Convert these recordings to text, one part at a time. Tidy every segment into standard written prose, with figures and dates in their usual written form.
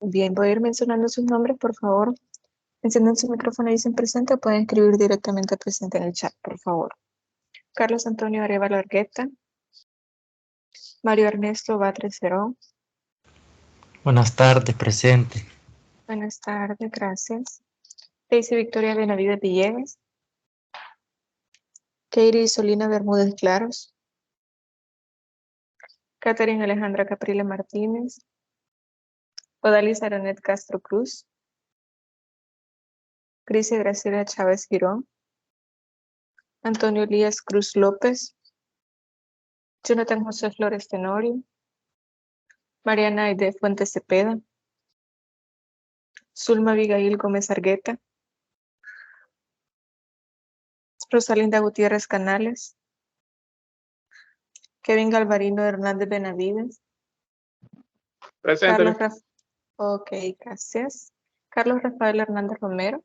Bien, voy a ir mencionando sus nombres, por favor. Enciendan su micrófono y dicen presente o pueden escribir directamente presente en el chat, por favor. Carlos Antonio Arevalo Argueta. Mario Ernesto Batres Cerón. Buenas tardes, presente. Buenas tardes, gracias. Daisy Victoria Benavides Villegas. Katie Solina Bermúdez Claros. Catherine Alejandra Caprile Martínez. Odalis Aranet Castro Cruz. Crisia Graciela Chávez Girón. Antonio Elías Cruz López. Jonathan José Flores Tenorio. Mariana Aide Fuentes Cepeda. Zulma Abigail Gómez Argueta. Rosalinda Gutiérrez Canales. Kevin Galvarino Hernández Benavides. Presente. Ok, gracias. Carlos Rafael Hernández Romero.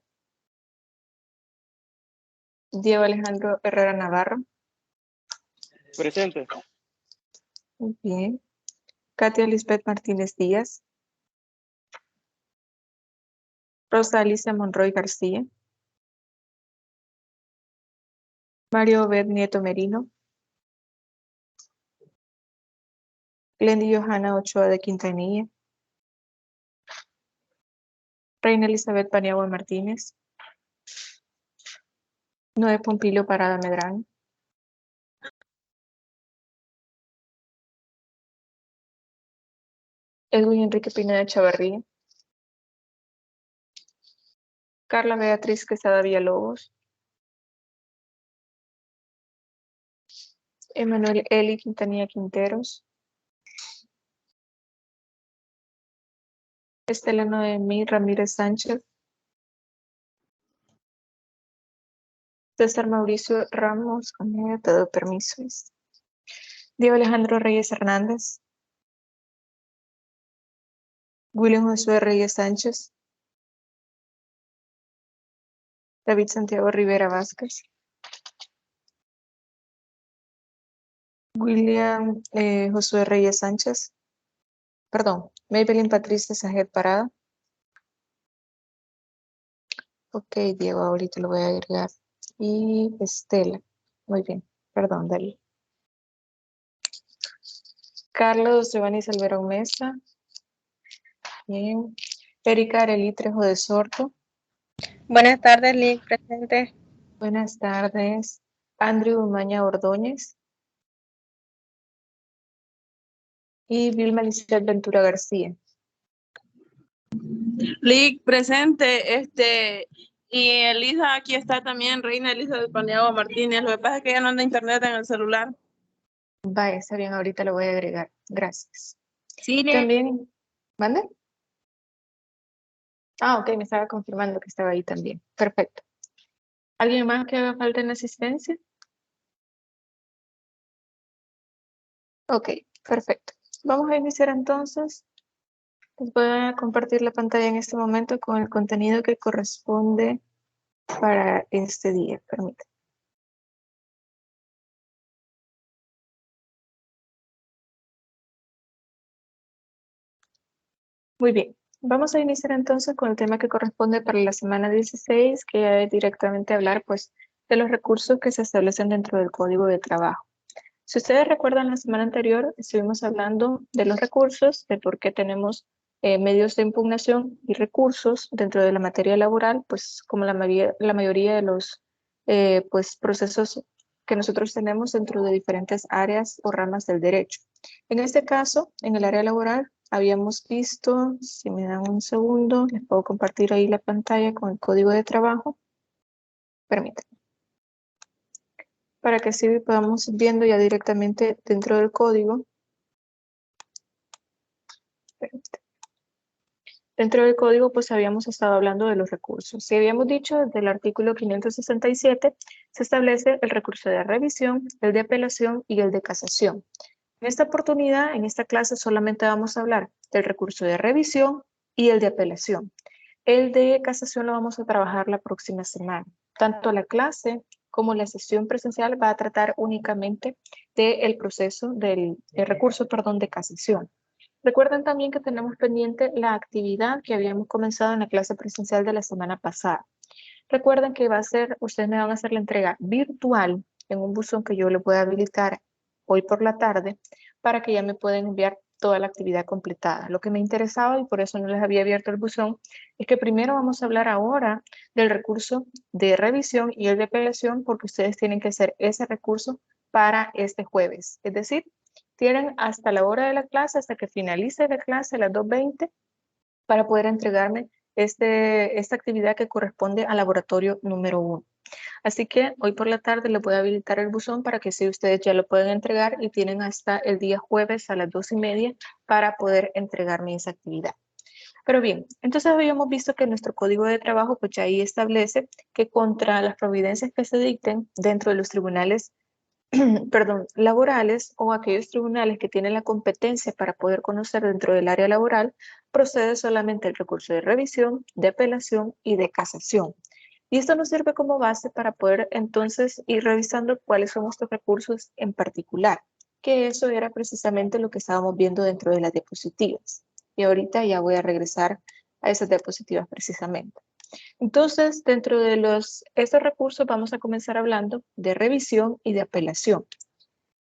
Diego Alejandro Herrera Navarro. Presente. Muy bien. Katia Lisbeth Martínez Díaz. Rosa Alicia Monroy García. Mario Obed Nieto Merino. Glendy Johanna Ochoa de Quintanilla. Reina Elizabeth Paniagua Martínez. Noé Pompilio Parada Medrano. Edwin Enrique Pineda Chavarría. Carla Beatriz Quesada Villalobos. Emanuel Eli Quintanilla Quinteros. Estela Noemí Ramírez Sánchez. César Mauricio Ramos, te doy permiso. Diego Alejandro Reyes Hernández. William Josué Reyes Sánchez. David Santiago Rivera Vázquez. William Josué Reyes Sánchez. Perdón, Maybelline Patricia Sajet Parada. Ok, Diego, ahorita lo voy a agregar. Y Estela. Muy bien, perdón, Dali. Carlos Giovanni Salverón Mesa. Bien. Erika Arely Trejo de Sorto. Buenas tardes, Lick, presente. Buenas tardes. Andrew Umaña Ordóñez. Y Vilma Lizeth Ventura García. Lick, presente. Y Elisa, aquí está también, Reina Elisa de Paniagua Martínez. Lo que pasa es que ya no anda internet en el celular. Vaya, está bien, ahorita lo voy a agregar. Gracias. Sí, También, ¿mande? Ah, ok, me estaba confirmando que estaba ahí también. Perfecto. ¿Alguien más que haga falta en asistencia? Ok, perfecto. Vamos a iniciar entonces. Les voy a compartir la pantalla en este momento con el contenido que corresponde para este día. Permítanme. Muy bien. Vamos a iniciar entonces con el tema que corresponde para la semana 16, que es directamente hablar pues de los recursos que se establecen dentro del Código de Trabajo. Si ustedes recuerdan, la semana anterior estuvimos hablando de los recursos, de por qué tenemos medios de impugnación y recursos dentro de la materia laboral, pues como la mayoría de los pues, procesos que nosotros tenemos dentro de diferentes áreas o ramas del derecho. En este caso, en el área laboral, habíamos visto, si me dan un segundo, les puedo compartir ahí la pantalla con el Código de Trabajo. Permítanme. Para que así podamos ir viendo ya directamente dentro del código. Dentro del código, pues habíamos estado hablando de los recursos. Si habíamos dicho, desde el artículo 567, se establece el recurso de revisión, el de apelación y el de casación. En esta oportunidad, en esta clase, solamente vamos a hablar del recurso de revisión y el de apelación. El de casación lo vamos a trabajar la próxima semana. Tanto la clase como la sesión presencial va a tratar únicamente del proceso del recurso, de casación. Recuerden también que tenemos pendiente la actividad que habíamos comenzado en la clase presencial de la semana pasada. Recuerden que ustedes me van a hacer la entrega virtual en un buzón que yo les voy a habilitar hoy por la tarde para que ya me puedan enviar toda la actividad completada. Lo que me interesaba y por eso no les había abierto el buzón es que primero vamos a hablar ahora del recurso de revisión y el de apelación porque ustedes tienen que hacer ese recurso para este jueves. Es decir, tienen hasta la hora de la clase, hasta que finalice la clase a las 2:20 para poder entregarme esta actividad que corresponde al laboratorio número 1. Así que hoy por la tarde les voy a habilitar el buzón para que si ustedes ya lo pueden entregar y tienen hasta el día jueves a las 2:30 para poder entregarme esa actividad. Pero bien, entonces habíamos visto que nuestro código de trabajo pues ya ahí establece que contra las providencias que se dicten dentro de los tribunales laborales o aquellos tribunales que tienen la competencia para poder conocer dentro del área laboral, procede solamente el recurso de revisión, de apelación y de casación. Y esto nos sirve como base para poder entonces ir revisando cuáles son estos recursos en particular, que eso era precisamente lo que estábamos viendo dentro de las diapositivas. Y ahorita ya voy a regresar a esas diapositivas precisamente. Entonces, dentro de estos recursos vamos a comenzar hablando de revisión y de apelación.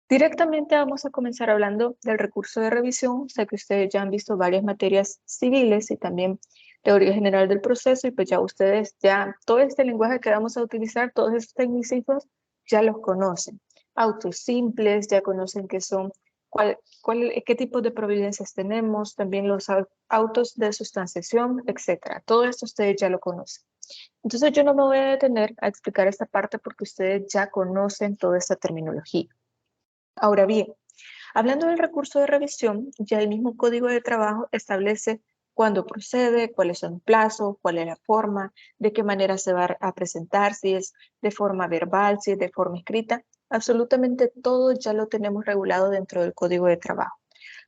Directamente vamos a comenzar hablando del recurso de revisión, o sea que ustedes ya han visto varias materias civiles y también teoría general del proceso y pues ya ustedes todo este lenguaje que vamos a utilizar, todos estos tecnicismos, ya los conocen. Autos simples, ya conocen qué son, qué tipos de providencias tenemos, también los autos de sustanciación, etcétera. Todo esto ustedes ya lo conocen. Entonces yo no me voy a detener a explicar esta parte porque ustedes ya conocen toda esta terminología. Ahora bien, hablando del recurso de revisión, ya el mismo Código de Trabajo establece cuándo procede, cuáles son los plazos, cuál es la forma, de qué manera se va a presentar, si es de forma verbal, si es de forma escrita. Absolutamente todo ya lo tenemos regulado dentro del Código de Trabajo.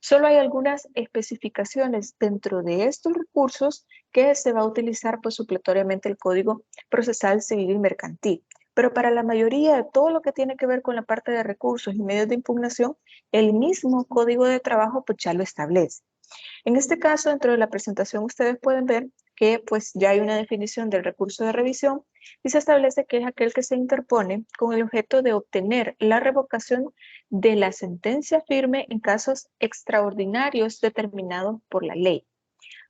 Solo hay algunas especificaciones dentro de estos recursos que se va a utilizar pues, supletoriamente el Código Procesal Civil y Mercantil. Pero para la mayoría de todo lo que tiene que ver con la parte de recursos y medios de impugnación, el mismo Código de Trabajo pues, ya lo establece. En este caso, dentro de la presentación, ustedes pueden ver que pues, ya hay una definición del recurso de revisión y se establece que es aquel que se interpone con el objeto de obtener la revocación de la sentencia firme en casos extraordinarios determinados por la ley.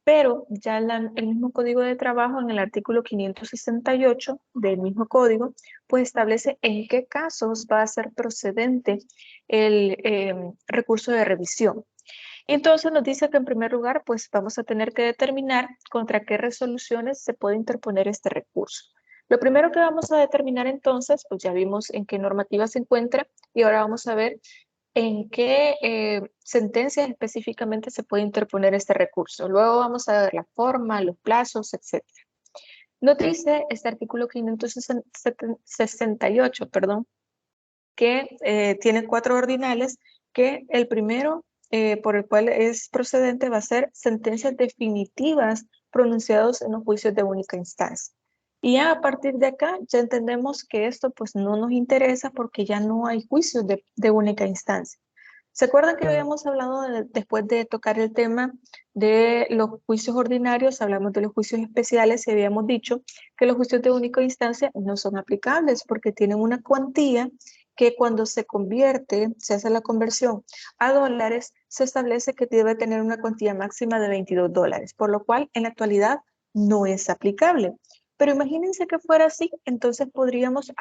Pero ya el mismo Código de Trabajo en el artículo 568 del mismo código, pues establece en qué casos va a ser procedente el recurso de revisión. Entonces nos dice que en primer lugar, pues vamos a tener que determinar contra qué resoluciones se puede interponer este recurso. Lo primero que vamos a determinar entonces, pues ya vimos en qué normativa se encuentra y ahora vamos a ver en qué sentencias específicamente se puede interponer este recurso. Luego vamos a ver la forma, los plazos, etc. Nos dice este artículo 568, que tiene 4 ordinales, que el primero por el cual es procedente va a ser sentencias definitivas pronunciadas en los juicios de única instancia. Y ya a partir de acá ya entendemos que esto pues no nos interesa porque ya no hay juicios de única instancia. ¿Se acuerdan que habíamos hablado después de tocar el tema de los juicios ordinarios, hablamos de los juicios especiales y habíamos dicho que los juicios de única instancia no son aplicables porque tienen una cuantía que cuando se hace la conversión a dólares, se establece que debe tener una cuantía máxima de $22, por lo cual en la actualidad no es aplicable. Pero imagínense que fuera así, entonces podríamos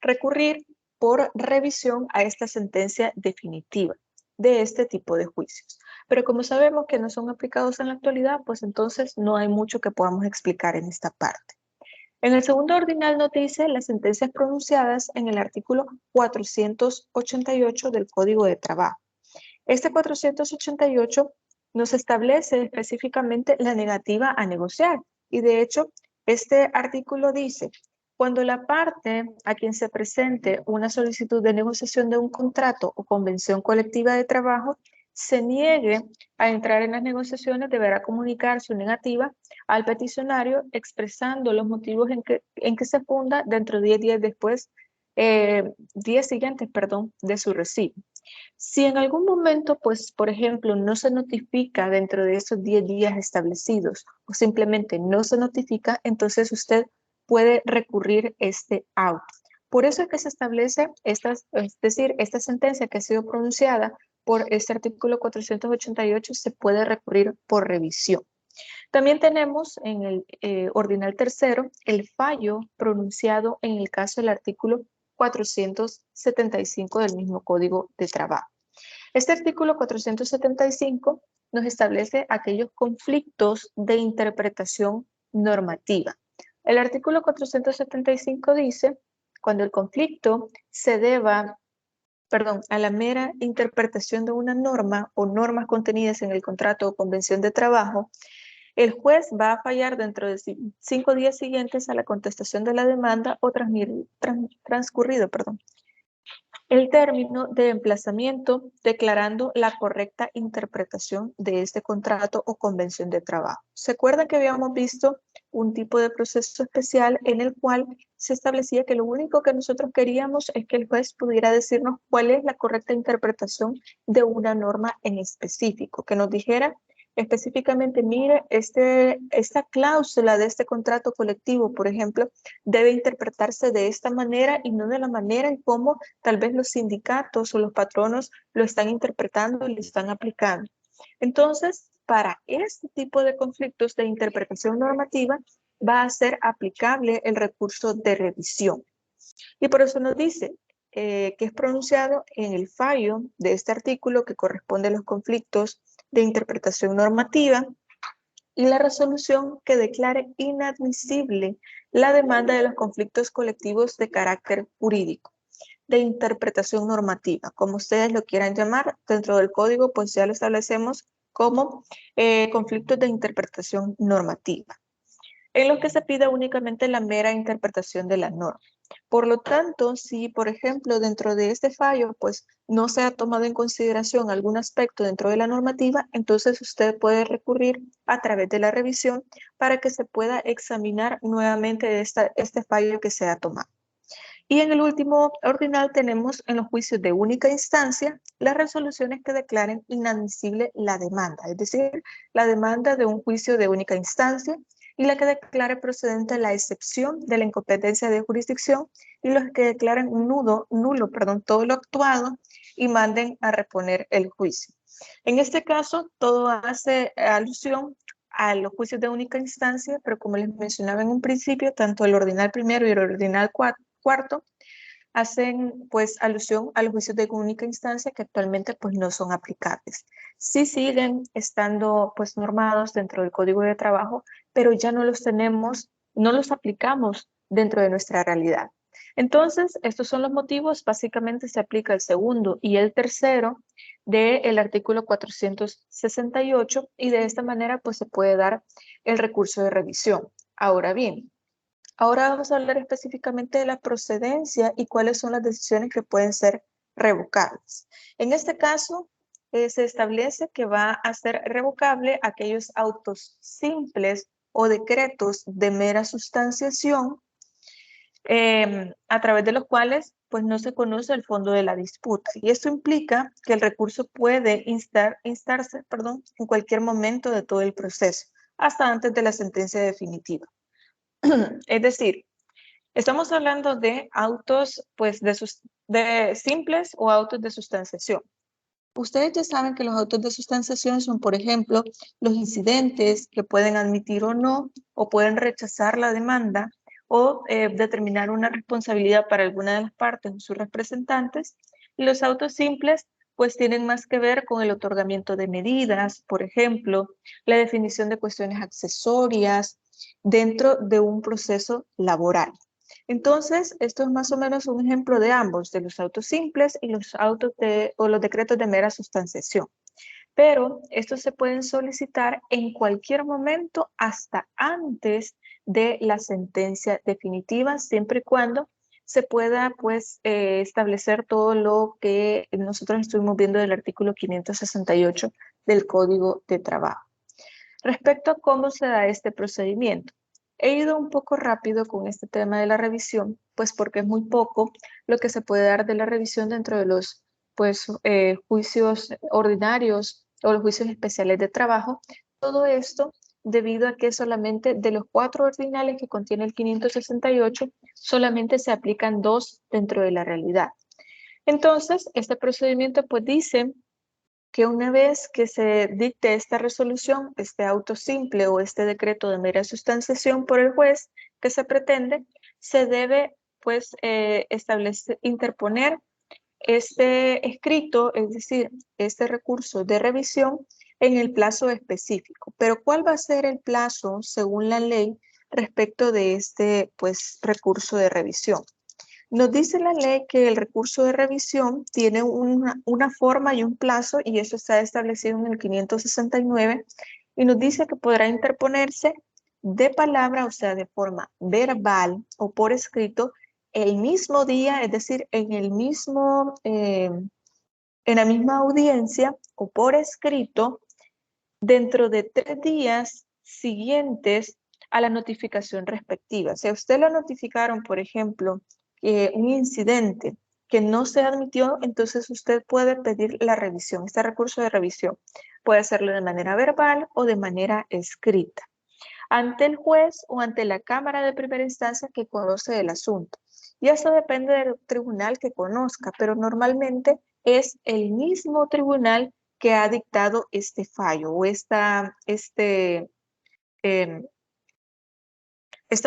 recurrir por revisión a esta sentencia definitiva de este tipo de juicios. Pero como sabemos que no son aplicados en la actualidad, pues entonces no hay mucho que podamos explicar en esta parte. En el segundo ordinal nos dice las sentencias pronunciadas en el artículo 488 del Código de Trabajo. Este 488 nos establece específicamente la negativa a negociar y de hecho este artículo dice cuando la parte a quien se presente una solicitud de negociación de un contrato o convención colectiva de trabajo se niegue a entrar en las negociaciones, deberá comunicar su negativa al peticionario expresando los motivos en que se funda dentro de 10 días siguientes de su recibo. Si en algún momento, pues, por ejemplo, no se notifica dentro de esos 10 días establecidos o simplemente no se notifica, entonces usted puede recurrir este auto. Por eso es que se establece es decir, esta sentencia que ha sido pronunciada por este artículo 488 se puede recurrir por revisión. También tenemos en el ordinal tercero el fallo pronunciado en el caso del artículo 475 del mismo Código de Trabajo. Este artículo 475 nos establece aquellos conflictos de interpretación normativa. El artículo 475 dice, cuando el conflicto se deba, a la mera interpretación de una norma o normas contenidas en el contrato o convención de trabajo, el juez va a fallar dentro de 5 días siguientes a la contestación de la demanda o transcurrido el término de emplazamiento declarando la correcta interpretación de este contrato o convención de trabajo. ¿Se acuerdan que habíamos visto un tipo de proceso especial en el cual se establecía que lo único que nosotros queríamos es que el juez pudiera decirnos cuál es la correcta interpretación de una norma en específico, que nos dijera específicamente, mire, esta cláusula de este contrato colectivo, por ejemplo, debe interpretarse de esta manera y no de la manera en cómo tal vez los sindicatos o los patronos lo están interpretando y lo están aplicando. Entonces, para este tipo de conflictos de interpretación normativa, va a ser aplicable el recurso de revisión. Y por eso nos dice que es pronunciado en el fallo de este artículo que corresponde a los conflictos de interpretación normativa y la resolución que declare inadmisible la demanda de los conflictos colectivos de carácter jurídico, de interpretación normativa, como ustedes lo quieran llamar. Dentro del código, pues ya lo establecemos como conflictos de interpretación normativa, en los que se pide únicamente la mera interpretación de la norma. Por lo tanto, si, por ejemplo, dentro de este fallo, pues no se ha tomado en consideración algún aspecto dentro de la normativa, entonces usted puede recurrir a través de la revisión para que se pueda examinar nuevamente este fallo que se ha tomado. Y en el último ordinal tenemos en los juicios de única instancia las resoluciones que declaren inadmisible la demanda, es decir, la demanda de un juicio de única instancia y la que declare procedente la excepción de la incompetencia de jurisdicción y los que declaren nulo, todo lo actuado y manden a reponer el juicio. En este caso, todo hace alusión a los juicios de única instancia, pero como les mencionaba en un principio, tanto el ordinal primero y el ordinal cuarto hacen pues alusión a los juicios de única instancia que actualmente pues no son aplicables. Sí siguen estando pues normados dentro del Código de Trabajo, pero ya no los tenemos, no los aplicamos dentro de nuestra realidad. Entonces, estos son los motivos, básicamente se aplica el segundo y el tercero del artículo 468 y de esta manera pues se puede dar el recurso de revisión. Ahora bien, ahora vamos a hablar específicamente de la procedencia y cuáles son las decisiones que pueden ser revocables. En este caso, se establece que va a ser revocable aquellos autos simples o decretos de mera sustanciación a través de los cuales pues, no se conoce el fondo de la disputa. Y esto implica que el recurso puede instarse en cualquier momento de todo el proceso, hasta antes de la sentencia definitiva. Es decir, estamos hablando de autos pues, de simples o autos de sustanciación. Ustedes ya saben que los autos de sustanciación son, por ejemplo, los incidentes que pueden admitir o no, o pueden rechazar la demanda, o determinar una responsabilidad para alguna de las partes o sus representantes. Y los autos simples pues tienen más que ver con el otorgamiento de medidas, por ejemplo, la definición de cuestiones accesorias dentro de un proceso laboral. Entonces, esto es más o menos un ejemplo de ambos, de los autos simples y los los decretos de mera sustanciación. Pero estos se pueden solicitar en cualquier momento hasta antes de la sentencia definitiva, siempre y cuando se pueda pues, establecer todo lo que nosotros estuvimos viendo del artículo 568 del Código de Trabajo. Respecto a cómo se da este procedimiento, he ido un poco rápido con este tema de la revisión, pues porque es muy poco lo que se puede dar de la revisión dentro de los pues juicios ordinarios o los juicios especiales de trabajo. Todo esto debido a que solamente de los 4 ordinales que contiene el 568, solamente se aplican 2 dentro de la realidad. Entonces, este procedimiento pues dice que una vez que se dicte esta resolución, este auto simple o este decreto de mera sustanciación por el juez que se pretende, se debe pues interponer este escrito, es decir, este recurso de revisión en el plazo específico. Pero ¿cuál va a ser el plazo según la ley respecto de este pues recurso de revisión? Nos dice la ley que el recurso de revisión tiene una forma y un plazo, y eso está establecido en el 569, y nos dice que podrá interponerse de palabra, o sea, de forma verbal o por escrito, el mismo día, es decir, en la misma audiencia o por escrito, dentro de 3 días siguientes a la notificación respectiva. Si a usted lo notificaron, por ejemplo, un incidente que no se admitió, entonces usted puede pedir la revisión, este recurso de revisión. Puede hacerlo de manera verbal o de manera escrita, ante el juez o ante la Cámara de Primera Instancia que conoce el asunto. Y eso depende del tribunal que conozca, pero normalmente es el mismo tribunal que ha dictado este fallo o esta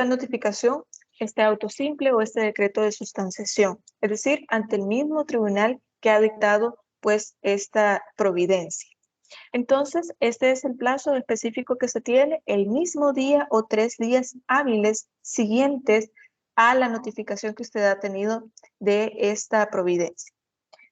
notificación, este auto simple o este decreto de sustanciación. Es decir, ante el mismo tribunal que ha dictado pues esta providencia. Entonces, este es el plazo específico que se tiene, el mismo día o 3 días hábiles siguientes a la notificación que usted ha tenido de esta providencia.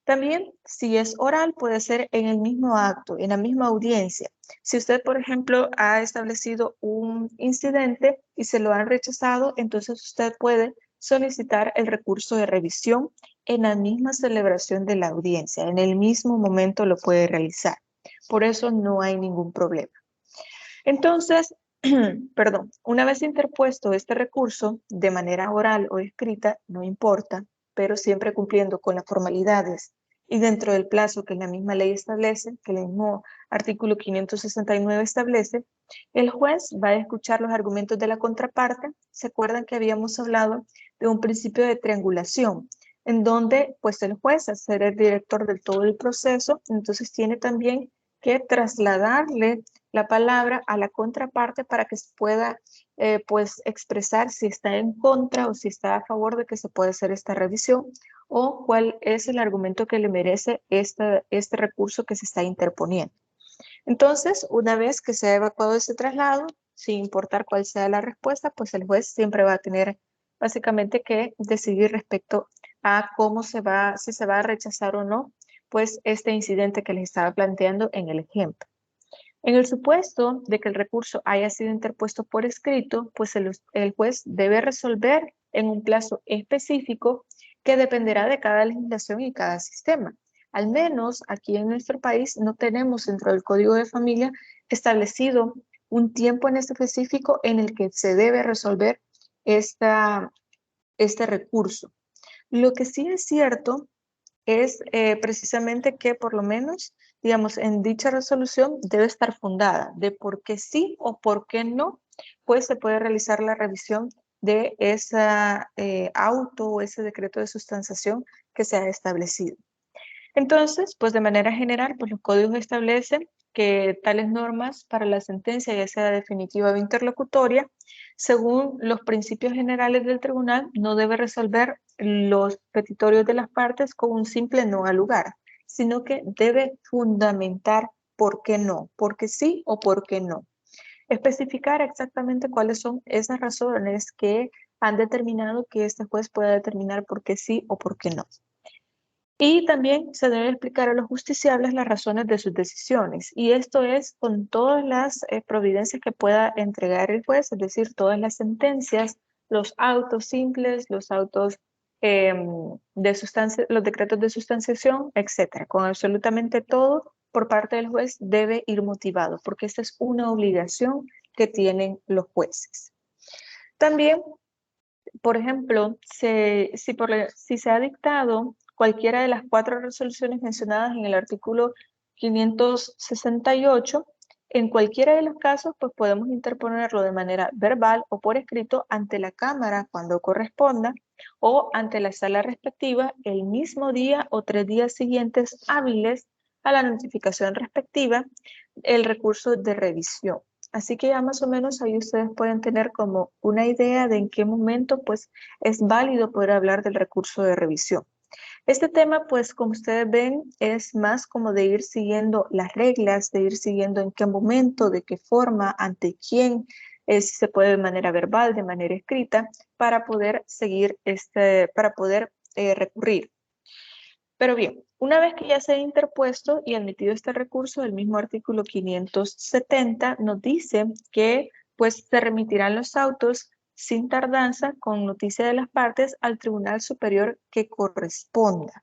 También, si es oral, puede ser en el mismo acto, en la misma audiencia. Si usted, por ejemplo, ha establecido un incidente y se lo han rechazado, entonces usted puede solicitar el recurso de revisión en la misma celebración de la audiencia. En el mismo momento lo puede realizar. Por eso no hay ningún problema. Entonces, perdón, una vez interpuesto este recurso de manera oral o escrita, no importa, pero siempre cumpliendo con las formalidades y dentro del plazo que la misma ley establece, que el mismo artículo 569 establece, el juez va a escuchar los argumentos de la contraparte. ¿Se acuerdan que habíamos hablado de un principio de triangulación? En donde pues el juez, al ser el director de todo el proceso, entonces tiene también que trasladarle la palabra a la contraparte para que se pueda pues expresar si está en contra o si está a favor de que se pueda hacer esta revisión o cuál es el argumento que le merece este recurso que se está interponiendo. Entonces, una vez que se ha evacuado ese traslado, sin importar cuál sea la respuesta, pues el juez siempre va a tener básicamente que decidir respecto a cómo si se va a rechazar o no, pues este incidente que les estaba planteando en el ejemplo. En el supuesto de que el recurso haya sido interpuesto por escrito, pues el juez debe resolver en un plazo específico que dependerá de cada legislación y cada sistema. Al menos aquí en nuestro país no tenemos dentro del Código de Familia establecido un tiempo en específico en el que se debe resolver este recurso. Lo que sí es cierto es precisamente que por lo menos, digamos, en dicha resolución debe estar fundada de por qué sí o por qué no, pues se puede realizar la revisión de esa auto o ese decreto de sustanciación que se ha establecido. Entonces, pues de manera general, pues los códigos establecen que tales normas para la sentencia, ya sea definitiva o interlocutoria, según los principios generales del tribunal, no debe resolver los petitorios de las partes con un simple no al lugar, sino que debe fundamentar por qué no, por qué sí o por qué no. Especificar exactamente cuáles son esas razones que han determinado que este juez pueda determinar por qué sí o por qué no. Y también se debe explicar a los justiciables las razones de sus decisiones. Y esto es con todas las providencias que pueda entregar el juez, es decir, todas las sentencias, los autos simples, los autos los decretos de sustanciación, etcétera. Con absolutamente todo por parte del juez debe ir motivado, porque esta es una obligación que tienen los jueces. También, por ejemplo, si se ha dictado cualquiera de las 4 resoluciones mencionadas en el artículo 568, en cualquiera de los casos, pues podemos interponerlo de manera verbal o por escrito ante la Cámara cuando corresponda o ante la sala respectiva el mismo día o 3 días siguientes hábiles a la notificación respectiva, el recurso de revisión. Así que ya más o menos ahí ustedes pueden tener como una idea de en qué momento pues es válido poder hablar del recurso de revisión. Este tema, pues, como ustedes ven, es más como de ir siguiendo las reglas, de ir siguiendo en qué momento, de qué forma, ante quién, si se puede de manera verbal, de manera escrita, para poder seguir para poder recurrir. Pero bien, una vez que ya se ha interpuesto y admitido este recurso, el mismo artículo 570 nos dice que pues se remitirán los autos sin tardanza con noticia de las partes al tribunal superior que corresponda.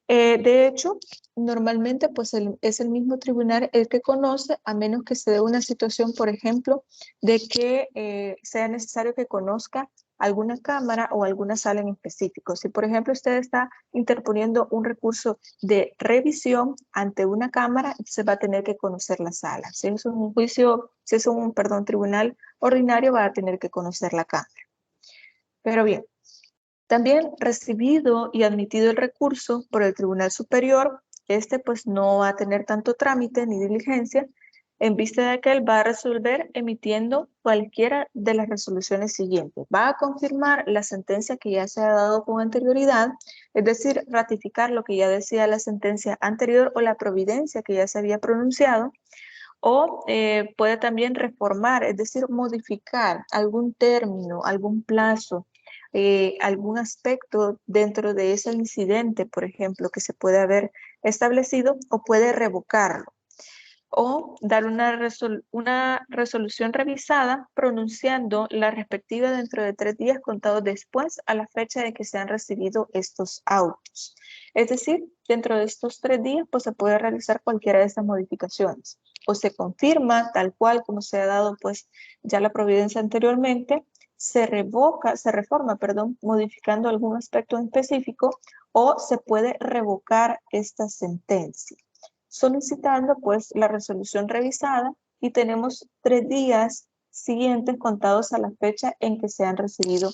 De hecho, normalmente pues es el mismo tribunal el que conoce, a menos que se dé una situación, por ejemplo, de que sea necesario que conozca alguna cámara o alguna sala en específico. Si, por ejemplo, usted está interponiendo un recurso de revisión ante una cámara, se va a tener que conocer la sala. Si es un juicio, si es un, perdón, tribunal ordinario, va a tener que conocer la cámara. Pero bien, también recibido y admitido el recurso por el Tribunal Superior, este pues no va a tener tanto trámite ni diligencia, en vista de que él va a resolver emitiendo cualquiera de las resoluciones siguientes. Va a confirmar la sentencia que ya se ha dado con anterioridad, es decir, ratificar lo que ya decía la sentencia anterior o la providencia que ya se había pronunciado, o puede también reformar, es decir, modificar algún término, algún plazo, algún aspecto dentro de ese incidente, por ejemplo, que se puede haber establecido, o puede revocarlo, o dar una resolución revisada pronunciando la respectiva dentro de 3 días contados después a la fecha de que se han recibido estos autos. Es decir, dentro de estos 3 días pues se puede realizar cualquiera de estas modificaciones. O se confirma tal cual como se ha dado pues ya la providencia anteriormente, se reforma, perdón, modificando algún aspecto en específico, o se puede revocar esta sentencia, solicitando pues la resolución revisada, y tenemos 3 días siguientes contados a la fecha en que se han recibido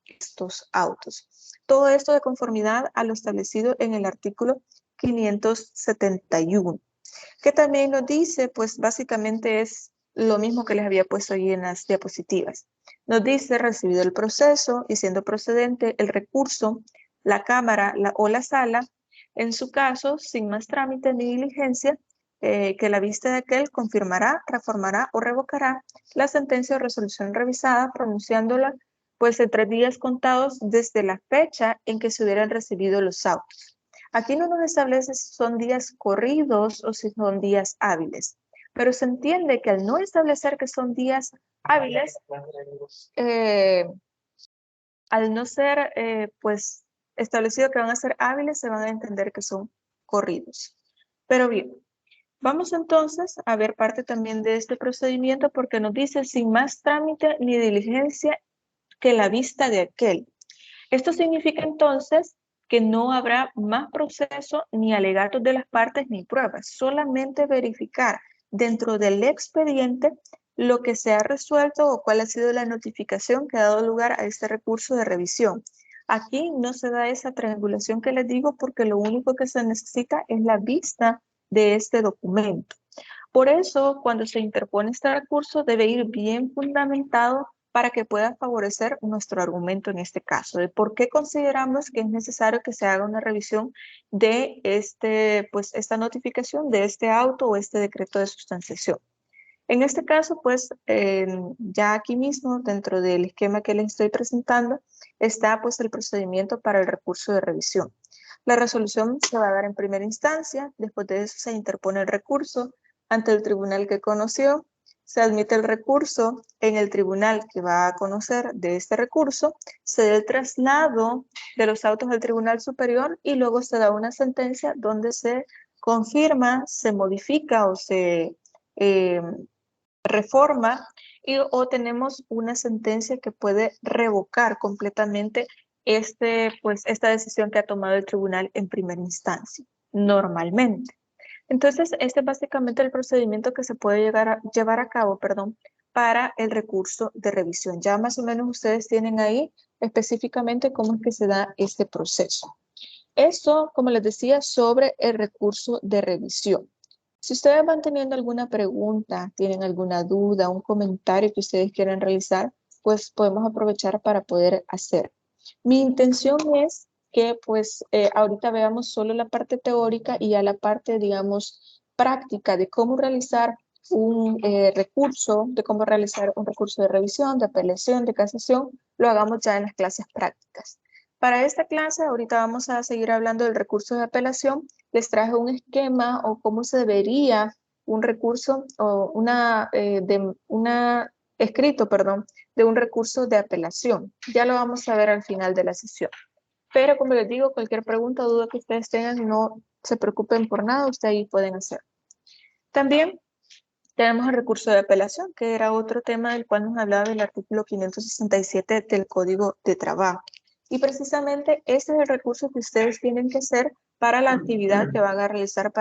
estos autos. Todo esto de conformidad a lo establecido en el artículo 571, que también nos dice, pues básicamente es lo mismo que les había puesto ahí en las diapositivas. Nos dice, recibido el proceso y siendo procedente el recurso, la Cámara o la Sala, en su caso, sin más trámite ni diligencia, que la vista de aquel confirmará, reformará o revocará la sentencia o resolución revisada, pronunciándola pues en 3 días contados desde la fecha en que se hubieran recibido los autos. Aquí no nos establece si son días corridos o si son días hábiles, pero se entiende que al no establecer que son días hábiles, al no ser pues establecido que van a ser hábiles, se van a entender que son corridos. Pero bien, vamos entonces a ver parte también de este procedimiento, porque nos dice sin más trámite ni diligencia que la vista de aquel. Esto significa entonces que no habrá más proceso ni alegatos de las partes ni pruebas, solamente verificar dentro del expediente lo que se ha resuelto o cuál ha sido la notificación que ha dado lugar a este recurso de revisión. Aquí no se da esa triangulación que les digo, porque lo único que se necesita es la vista de este documento. Por eso, cuando se interpone este recurso, debe ir bien fundamentado para que pueda favorecer nuestro argumento en este caso, de por qué consideramos que es necesario que se haga una revisión de esta notificación de este auto o este decreto de sustanciación. En este caso, pues, ya aquí mismo, dentro del esquema que les estoy presentando, está pues el procedimiento para el recurso de revisión. La resolución se va a dar en primera instancia, después de eso se interpone el recurso ante el tribunal que conoció, se admite el recurso en el tribunal que va a conocer de este recurso, se da el traslado de los autos al Tribunal Superior y luego se da una sentencia donde se confirma, se modifica o se reforma o tenemos una sentencia que puede revocar completamente esta decisión que ha tomado el tribunal en primera instancia, normalmente. Entonces, este es básicamente el procedimiento que se puede llevar a cabo, perdón, para el recurso de revisión. Ya más o menos ustedes tienen ahí específicamente cómo es que se da este proceso. Esto, como les decía, sobre el recurso de revisión. Si ustedes van teniendo alguna pregunta, tienen alguna duda, un comentario que ustedes quieran realizar, pues podemos aprovechar para poder hacer. Mi intención es que pues ahorita veamos solo la parte teórica y a la parte, digamos, práctica de cómo realizar un recurso, de cómo realizar un recurso de revisión, de apelación, de casación, lo hagamos ya en las clases prácticas. Para esta clase, ahorita vamos a seguir hablando del recurso de apelación. Les traje un esquema o cómo se debería un recurso o escrito, perdón, de un recurso de apelación. Ya lo vamos a ver al final de la sesión. Pero como les digo, cualquier pregunta o duda que ustedes tengan, no se preocupen por nada, ustedes ahí pueden hacer. También tenemos el recurso de apelación, que era otro tema del cual nos hablaba el artículo 567 del Código de Trabajo. Y precisamente este es el recurso que ustedes tienen que hacer para la actividad que van a realizar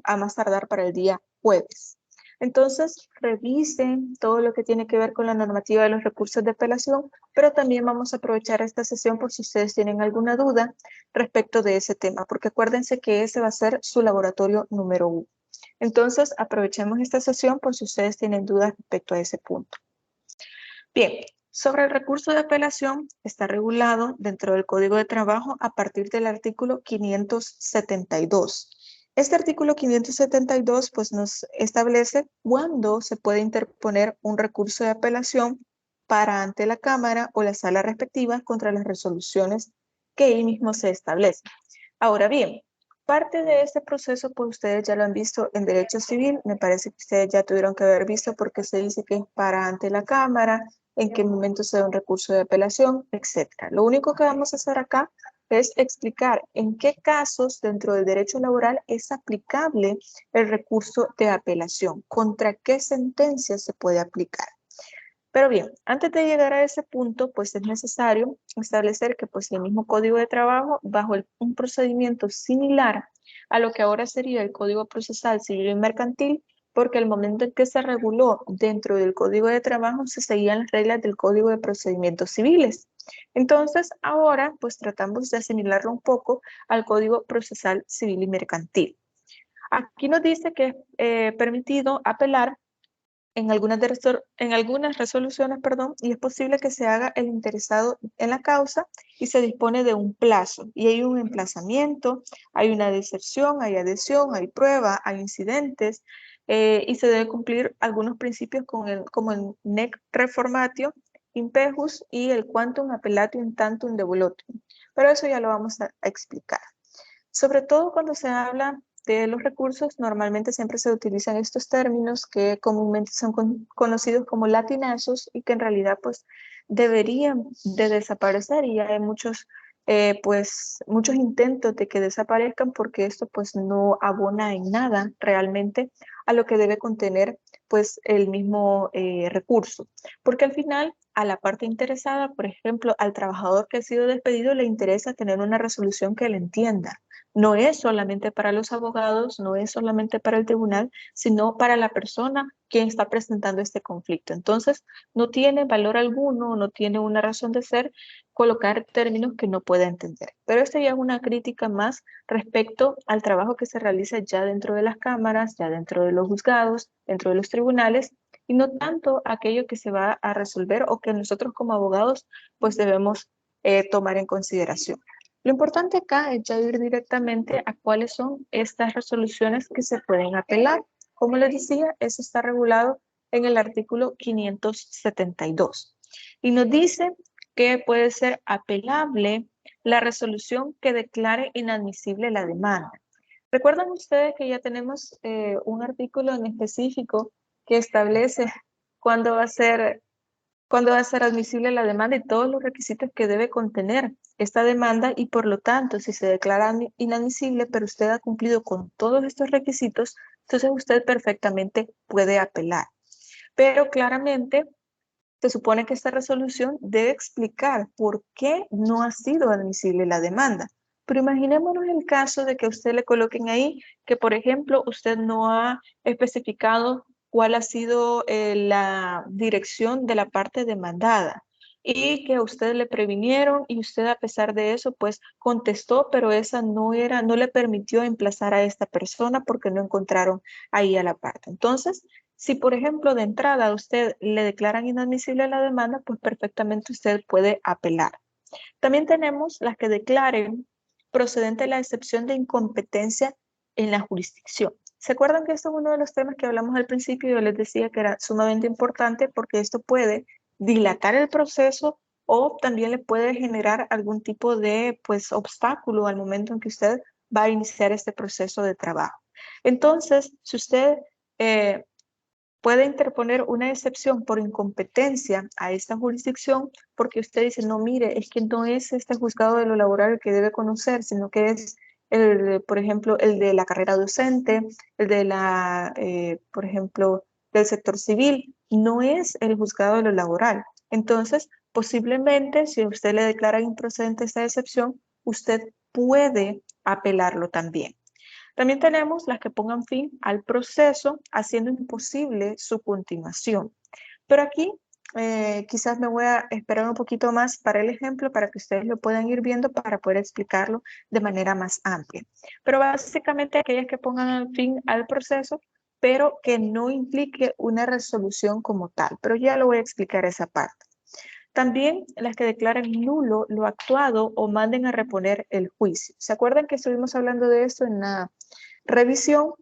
a más tardar para el día jueves. Entonces, revisen todo lo que tiene que ver con la normativa de los recursos de apelación, pero también vamos a aprovechar esta sesión por si ustedes tienen alguna duda respecto de ese tema, porque acuérdense que ese va a ser su laboratorio número 1. Entonces, aprovechemos esta sesión por si ustedes tienen dudas respecto a ese punto. Bien, sobre el recurso de apelación está regulado dentro del Código de Trabajo a partir del artículo 572. Este artículo 572 pues, nos establece cuándo se puede interponer un recurso de apelación para ante la Cámara o la Sala respectiva contra las resoluciones que ahí mismo se establecen. Ahora bien, parte de este proceso, pues ustedes ya lo han visto en Derecho Civil, me parece que ustedes ya tuvieron que haber visto porque se dice que es para ante la Cámara, en qué momento se da un recurso de apelación, etc. Lo único que vamos a hacer acá es explicar en qué casos dentro del derecho laboral es aplicable el recurso de apelación, contra qué sentencia se puede aplicar. Pero bien, antes de llegar a ese punto, pues es necesario establecer que pues el mismo Código de Trabajo, bajo un procedimiento similar a lo que ahora sería el Código Procesal Civil y Mercantil, porque el momento en que se reguló dentro del Código de Trabajo se seguían las reglas del Código de Procedimientos Civiles. Entonces, ahora pues tratamos de asimilarlo un poco al Código Procesal Civil y Mercantil. Aquí nos dice que es permitido apelar en algunas resoluciones, y es posible que se haga el interesado en la causa y se dispone de un plazo. Y hay un emplazamiento, hay una diserción, hay adhesión, hay prueba, hay incidentes, y se debe cumplir algunos principios como el nec reformatio, impejus y el quantum appellatium tantum devolutum. Pero eso ya lo vamos a explicar. Sobre todo cuando se habla de los recursos, normalmente siempre se utilizan estos términos que comúnmente son conocidos como latinazos y que en realidad pues deberían de desaparecer y hay muchos intentos de que desaparezcan porque esto pues no abona en nada realmente a lo que debe contener pues el mismo recurso. Porque al final a la parte interesada, por ejemplo, al trabajador que ha sido despedido le interesa tener una resolución que le entienda. No es solamente para los abogados, no es solamente para el tribunal, sino para la persona quien está presentando este conflicto. Entonces, no tiene valor alguno, no tiene una razón de ser colocar términos que no pueda entender. Pero esto ya es una crítica más respecto al trabajo que se realiza ya dentro de las cámaras, ya dentro de los juzgados, dentro de los tribunales, y no tanto aquello que se va a resolver o que nosotros como abogados pues debemos tomar en consideración. Lo importante acá es ya ir directamente a cuáles son estas resoluciones que se pueden apelar. Como les decía, eso está regulado en el artículo 572. Y nos dice que puede ser apelable la resolución que declare inadmisible la demanda. ¿Recuerdan ustedes que ya tenemos un artículo en específico que establece cuándo va a ser admisible la demanda y todos los requisitos que debe contener esta demanda y por lo tanto si se declara inadmisible pero usted ha cumplido con todos estos requisitos, entonces usted perfectamente puede apelar. Pero claramente se supone que esta resolución debe explicar por qué no ha sido admisible la demanda. Pero imaginémonos el caso de que a usted le coloquen ahí que, por ejemplo, usted no ha especificado cuál ha sido la dirección de la parte demandada y que a usted le previnieron y usted a pesar de eso pues contestó, pero esa no le permitió emplazar a esta persona porque no encontraron ahí a la parte. Entonces, si por ejemplo de entrada a usted le declaran inadmisible la demanda, pues perfectamente usted puede apelar. También tenemos las que declaren procedente la excepción de incompetencia en la jurisdicción. ¿Se acuerdan que esto es uno de los temas que hablamos al principio? Yo les decía que era sumamente importante porque esto puede dilatar el proceso o también le puede generar algún tipo de obstáculo al momento en que usted va a iniciar este proceso de trabajo. Entonces, si usted puede interponer una excepción por incompetencia a esta jurisdicción porque usted dice, no, mire, es que no es este juzgado de lo laboral el que debe conocer, sino que es, por ejemplo, el de la carrera docente, el de por ejemplo, del sector civil, no es el juzgado de lo laboral. Entonces, posiblemente, si usted le declara improcedente esta excepción, usted puede apelarlo también. También tenemos las que pongan fin al proceso, haciendo imposible su continuación. Pero aquí quizás me voy a esperar un poquito más para el ejemplo, para que ustedes lo puedan ir viendo, para poder explicarlo de manera más amplia. Pero básicamente aquellas que pongan fin al proceso, pero que no implique una resolución como tal. Pero ya lo voy a explicar esa parte. También las que declaren nulo lo actuado o manden a reponer el juicio. ¿Se acuerdan que estuvimos hablando de esto en la revisión?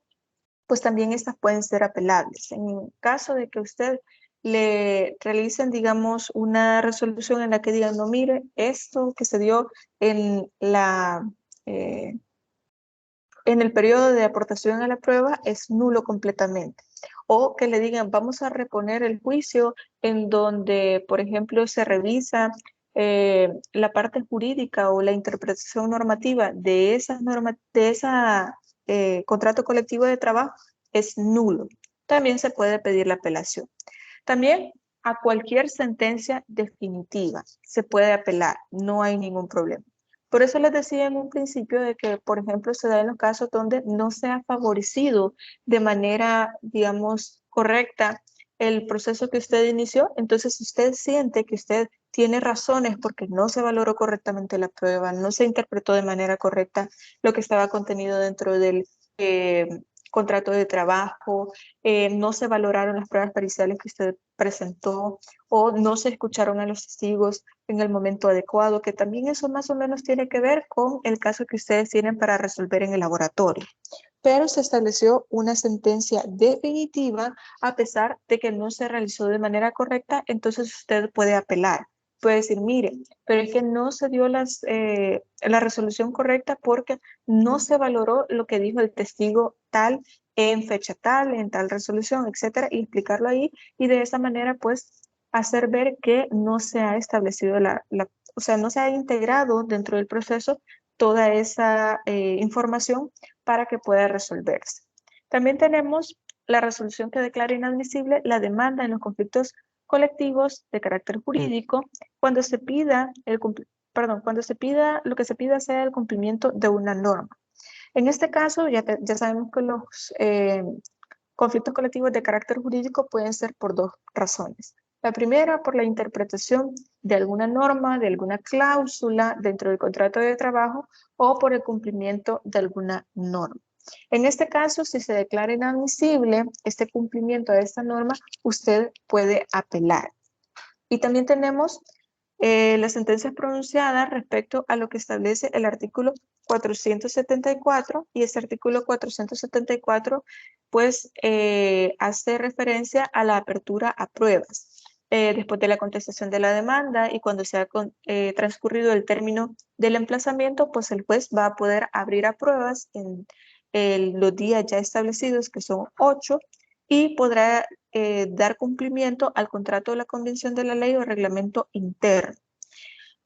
Pues también estas pueden ser apelables. En caso de que usted le realicen, digamos, una resolución en la que digan, no, mire, esto que se dio en el periodo de aportación a la prueba es nulo completamente. O que le digan, vamos a reponer el juicio en donde, por ejemplo, se revisa la parte jurídica o la interpretación normativa de ese contrato colectivo de trabajo, es nulo. También se puede pedir la apelación. También a cualquier sentencia definitiva se puede apelar, no hay ningún problema. Por eso les decía en un principio de que, por ejemplo, se da en los casos donde no se ha favorecido de manera, digamos, correcta el proceso que usted inició. Entonces, si usted siente que usted tiene razones porque no se valoró correctamente la prueba, no se interpretó de manera correcta lo que estaba contenido dentro del contrato de trabajo, no se valoraron las pruebas periciales que usted presentó o no se escucharon a los testigos en el momento adecuado, que también eso más o menos tiene que ver con el caso que ustedes tienen para resolver en el laboratorio. Pero se estableció una sentencia definitiva a pesar de que no se realizó de manera correcta, entonces usted puede apelar. Puede decir, mire, pero es que no se dio la resolución correcta porque no se valoró lo que dijo el testigo tal en fecha tal, en tal resolución, etcétera, y explicarlo ahí y de esa manera pues hacer ver que no se ha establecido o sea, no se ha integrado dentro del proceso toda esa información para que pueda resolverse. También tenemos la resolución que declara inadmisible la demanda en los conflictos colectivos de carácter jurídico cuando se pida lo que se pida sea el cumplimiento de una norma. En este caso, ya sabemos que los conflictos colectivos de carácter jurídico pueden ser por dos razones. La primera, por la interpretación de alguna norma, de alguna cláusula dentro del contrato de trabajo o por el cumplimiento de alguna norma. En este caso, si se declara inadmisible este cumplimiento de esta norma, usted puede apelar. Y también tenemos las sentencias pronunciadas respecto a lo que establece el artículo 474 y este artículo 474 pues hace referencia a la apertura a pruebas. Después de la contestación de la demanda y cuando se ha transcurrido el término del emplazamiento, pues el juez va a poder abrir a pruebas en los días ya establecidos, que son 8, y podrá dar cumplimiento al contrato de la convención de la ley o reglamento interno.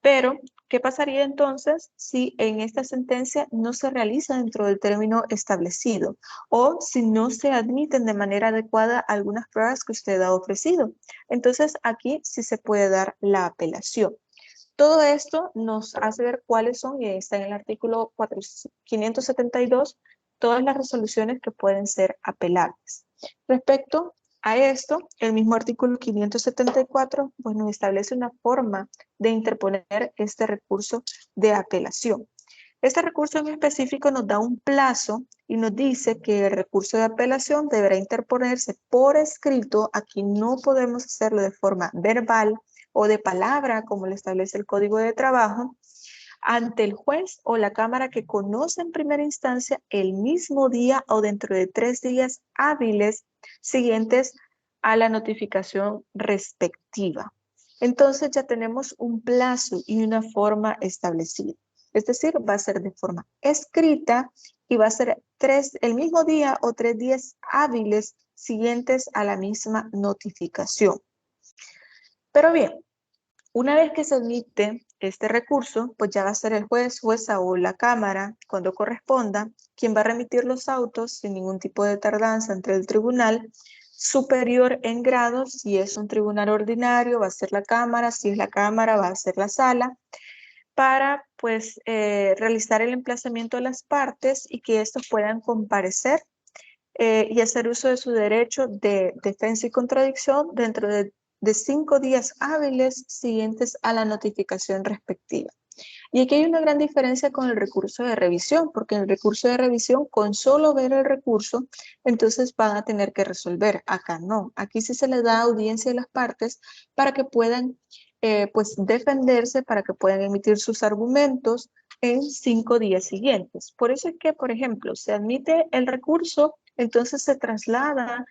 Pero ¿Qué pasaría entonces si en esta sentencia no se realiza dentro del término establecido o si no se admiten de manera adecuada algunas pruebas que usted ha ofrecido? Entonces aquí sí se puede dar la apelación. Todo esto nos hace ver cuáles son, y está en el artículo 572, todas las resoluciones que pueden ser apelables. Respecto a esto, el mismo artículo 574 pues, nos establece una forma de interponer este recurso de apelación. Este recurso en específico nos da un plazo y nos dice que el recurso de apelación deberá interponerse por escrito. Aquí no podemos hacerlo de forma verbal o de palabra, como lo establece el Código de Trabajo, ante el juez o la Cámara que conoce en primera instancia el mismo día o dentro de 3 días hábiles siguientes a la notificación respectiva. Entonces ya tenemos un plazo y una forma establecida. Es decir, va a ser de forma escrita y va a ser el mismo día o 3 días hábiles siguientes a la misma notificación. Pero bien, una vez que se admite este recurso, pues ya va a ser el juez, jueza o la Cámara, cuando corresponda, quien va a remitir los autos sin ningún tipo de tardanza entre el tribunal superior en grado. Si es un tribunal ordinario, va a ser la Cámara; si es la Cámara, va a ser la Sala, para pues realizar el emplazamiento de las partes y que estos puedan comparecer y hacer uso de su derecho de defensa y contradicción dentro de 5 días hábiles siguientes a la notificación respectiva. Y aquí hay una gran diferencia con el recurso de revisión, porque en el recurso de revisión, con solo ver el recurso, entonces van a tener que resolver. Acá no, aquí sí se le da audiencia a las partes para que puedan pues defenderse, para que puedan emitir sus argumentos en 5 días siguientes. Por eso es que, por ejemplo, se admite el recurso, entonces se traslada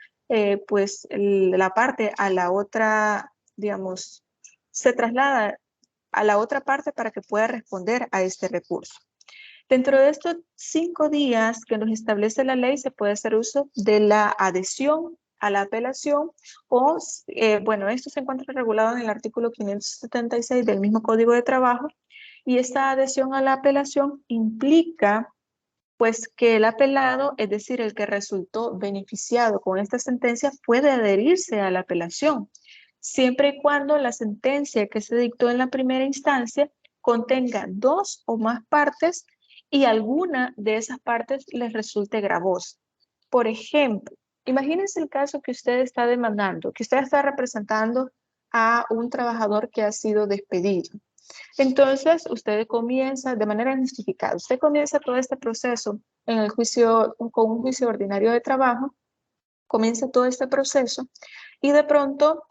pues la parte a la otra, digamos, se traslada a la otra parte para que pueda responder a este recurso. Dentro de estos 5 días que nos establece la ley, se puede hacer uso de la adhesión a la apelación o, bueno, esto se encuentra regulado en el artículo 576 del mismo Código de Trabajo, y esta adhesión a la apelación implica pues que el apelado, es decir, el que resultó beneficiado con esta sentencia, puede adherirse a la apelación, siempre y cuando la sentencia que se dictó en la primera instancia contenga 2 o más partes y alguna de esas partes les resulte gravosa. Por ejemplo, imagínense el caso que usted está demandando, que usted está representando a un trabajador que ha sido despedido. Entonces, usted comienza de manera justificada, usted comienza todo este proceso en el juicio, con un juicio ordinario de trabajo, comienza todo este proceso y de pronto,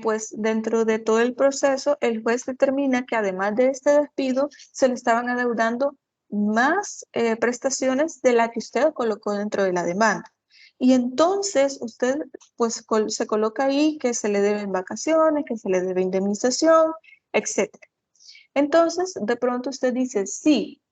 pues dentro de todo el proceso, el juez determina que además de este despido, se le estaban adeudando más prestaciones de la que usted colocó dentro de la demanda. Y entonces usted pues se coloca ahí que se le deben vacaciones, que se le debe indemnización, etcétera. Entonces, de pronto usted dice, sí,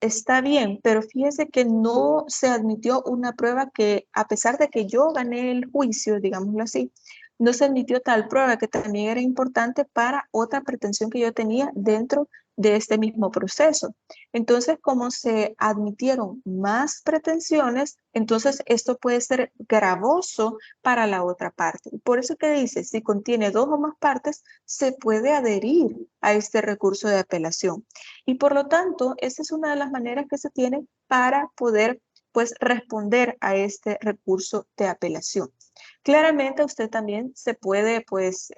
está bien, pero fíjese que no se admitió una prueba que, a pesar de que yo gané el juicio, digámoslo así, no se admitió tal prueba que también era importante para otra pretensión que yo tenía dentro de este mismo proceso. Entonces, como se admitieron más pretensiones, entonces esto puede ser gravoso para la otra parte. Por eso que dice, si contiene 2 o más partes, se puede adherir a este recurso de apelación. Y por lo tanto, esa es una de las maneras que se tiene para poder pues responder a este recurso de apelación. Claramente usted también se puede pues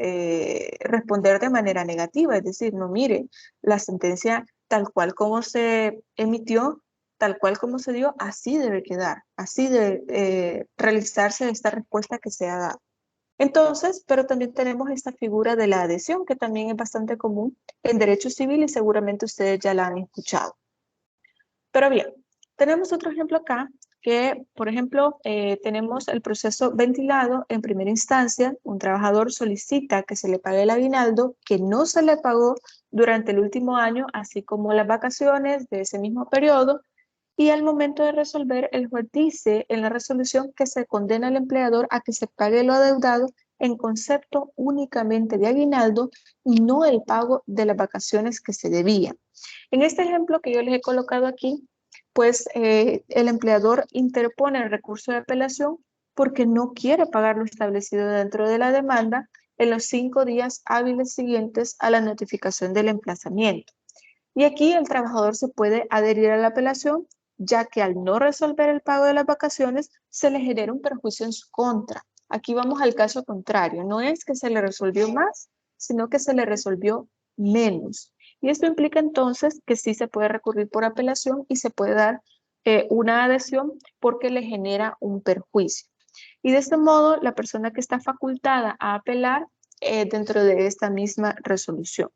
responder de manera negativa, es decir, no mire, la sentencia tal cual como se emitió, tal cual como se dio, así debe quedar, así debe realizarse esta respuesta que se ha dado. Entonces, pero también tenemos esta figura de la adhesión, que también es bastante común en derecho civil y seguramente ustedes ya la han escuchado. Pero bien, tenemos otro ejemplo acá, que por ejemplo tenemos el proceso ventilado en primera instancia. Un trabajador solicita que se le pague el aguinaldo que no se le pagó durante el último año, así como las vacaciones de ese mismo periodo, y al momento de resolver, el juez dice en la resolución que se condena al empleador a que se pague lo adeudado en concepto únicamente de aguinaldo y no el pago de las vacaciones que se debían. En este ejemplo que yo les he colocado aquí, pues el empleador interpone el recurso de apelación porque no quiere pagar lo establecido dentro de la demanda en los 5 días hábiles siguientes a la notificación del emplazamiento. Y aquí el trabajador se puede adherir a la apelación, ya que al no resolver el pago de las vacaciones, se le genera un perjuicio en su contra. Aquí vamos al caso contrario. No es que se le resolvió más, sino que se le resolvió menos. Y esto implica entonces que sí se puede recurrir por apelación y se puede dar una adhesión porque le genera un perjuicio. Y de este modo, la persona que está facultada a apelar dentro de esta misma resolución.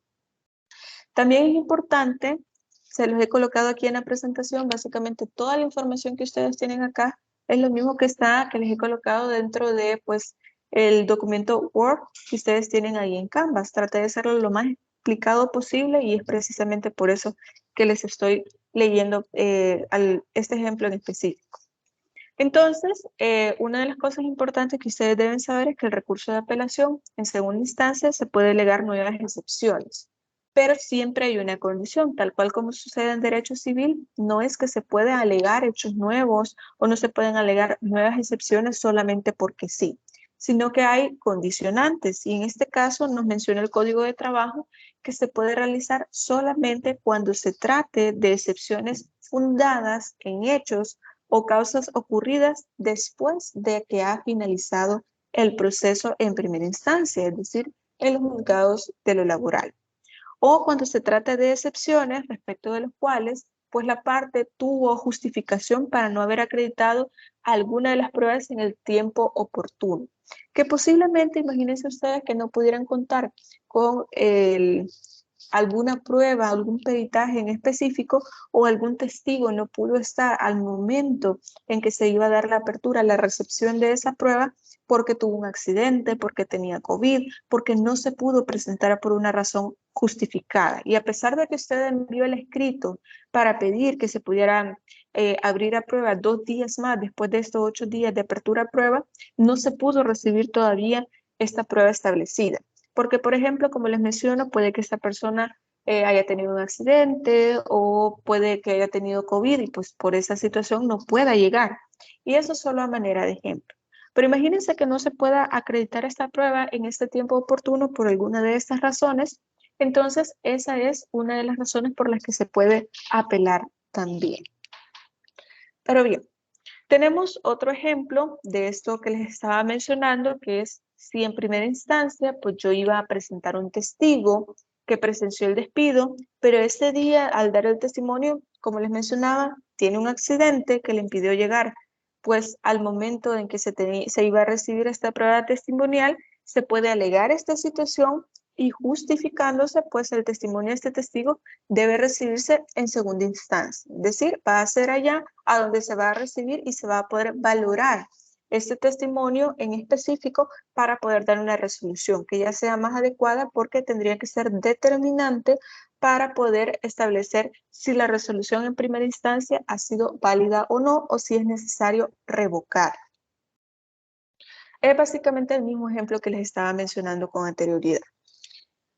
También es importante, se los he colocado aquí en la presentación, básicamente toda la información que ustedes tienen acá es lo mismo que les he colocado dentro de pues el documento Word que ustedes tienen ahí en Canvas. Traté de hacerlo lo más explicado posible y es precisamente por eso que les estoy leyendo este ejemplo en específico. Entonces, una de las cosas importantes que ustedes deben saber es que el recurso de apelación en segunda instancia se puede alegar nuevas excepciones. Pero siempre hay una condición, tal cual como sucede en derecho civil, no es que se pueda alegar hechos nuevos o no se pueden alegar nuevas excepciones solamente porque sí, sino que hay condicionantes y en este caso nos menciona el Código de Trabajo que se puede realizar solamente cuando se trate de excepciones fundadas en hechos o causas ocurridas después de que ha finalizado el proceso en primera instancia, es decir, en los juzgados de lo laboral. O cuando se trata de excepciones respecto de los cuales, pues la parte tuvo justificación para no haber acreditado alguna de las pruebas en el tiempo oportuno. Que posiblemente, imagínense ustedes que no pudieran contar con alguna prueba, algún peritaje en específico o algún testigo no pudo estar al momento en que se iba a dar la apertura, la recepción de esa prueba porque tuvo un accidente, porque tenía COVID, porque no se pudo presentar por una razón justificada. Y a pesar de que usted envió el escrito para pedir que se pudieran abrir a prueba 2 días más después de estos 8 días de apertura a prueba, no se pudo recibir todavía esta prueba establecida. Porque, por ejemplo, como les menciono, puede que esta persona haya tenido un accidente o puede que haya tenido COVID y pues por esa situación no pueda llegar. Y eso solo a manera de ejemplo. Pero imagínense que no se pueda acreditar esta prueba en este tiempo oportuno por alguna de estas razones. Entonces, esa es una de las razones por las que se puede apelar también. Pero bien, tenemos otro ejemplo de esto que les estaba mencionando, que es si en primera instancia, pues yo iba a presentar un testigo que presenció el despido, pero ese día al dar el testimonio, como les mencionaba, tiene un accidente que le impidió llegar, pues al momento en que se iba a recibir esta prueba testimonial, se puede alegar esta situación y justificándose, pues el testimonio de este testigo debe recibirse en segunda instancia. Es decir, va a ser allá a donde se va a recibir y se va a poder valorar este testimonio en específico para poder dar una resolución que ya sea más adecuada porque tendría que ser determinante para poder establecer si la resolución en primera instancia ha sido válida o no o si es necesario revocar. Es básicamente el mismo ejemplo que les estaba mencionando con anterioridad.